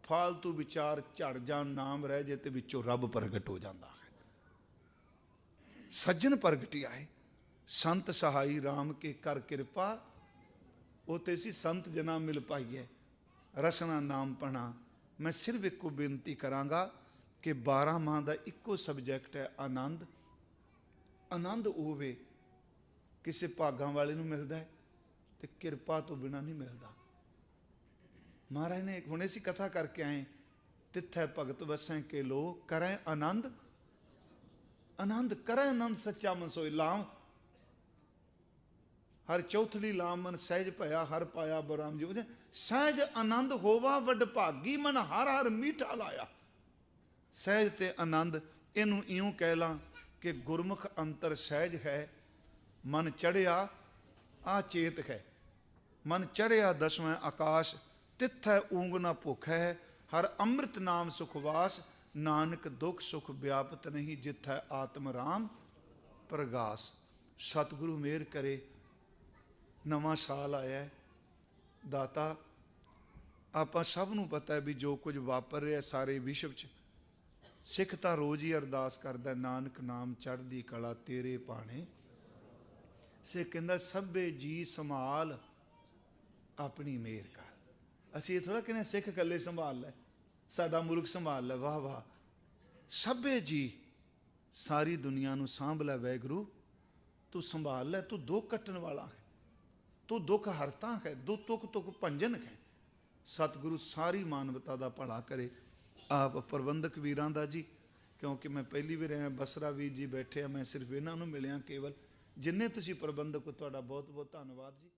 फालतू विचार झड़ जान, नाम रह जाए ते विचों रब प्रगट हो जाता है। सज्जन प्रगटी आए, संत सहाई राम के कर कृपा, उते सी संत जना मिल पाइए रसना नाम पढ़ा। मैं सिर्फ एक को बेनती करांगा कि 12 माह का इको सबजैक्ट है आनंद। आनंद होवे किसी भागां वाले नूं मिलता है तो किरपा तो बिना नहीं मिलता। महाराज ने हुणे असीं कथा करके आए, तिथै भगत वसैं के लो करें आनंद। आनंद करें आनंद सच्चा मन सोई। लाम हर चौथली लाम मन सहज भया, हर पाया बराम जी। सहज आनंद होवा वड भागी, मन हर हर मीठा लाया। सहज ते आनंद, इनू इयूं कह ला कि गुरमुख अंतर सहज है। मन चढ़िया आ चेत है, मन चढ़िया 10वें आकाश, तिथै ऊंग ना भुख है। हर अमृत नाम सुखवास, नानक दुख सुख व्यापत नहीं, जिथै आत्म राम प्रगास। सतगुरु मेहर करे। नवां साल आया दाता, आपां सब नूं पता है भी जो कुछ वापर रहा सारे विश्व च, सिख तां रोज़ ही अरदास करदा, नानक नाम चढ़दी कला तेरे पाने से। कहंदा सभे जी संभाल अपनी मेहर कर। असीं ये थोड़ा कहने सिख कल्ले संभाल लै, साडा मुल्क संभाल लै। वाह वाह, सभे जी सारी दुनिया नूं सांभ लै वैगुरू, तू संभाल लै। तू दुख कट्टण वाला है, तू दुख हरता है, दुख तुख भंजन है। सतगुरु सारी मानवता का भला करे। आप प्रबंधक वीरां दा जी, क्योंकि मैं पहली भी रहा, बसरा वीर जी बैठे, मैं सिर्फ इन्हां नूं मिलिया केवल। जिन्ने तुसीं प्रबंधक हो, तुहाडा बहुत बहुत धन्नवाद जी।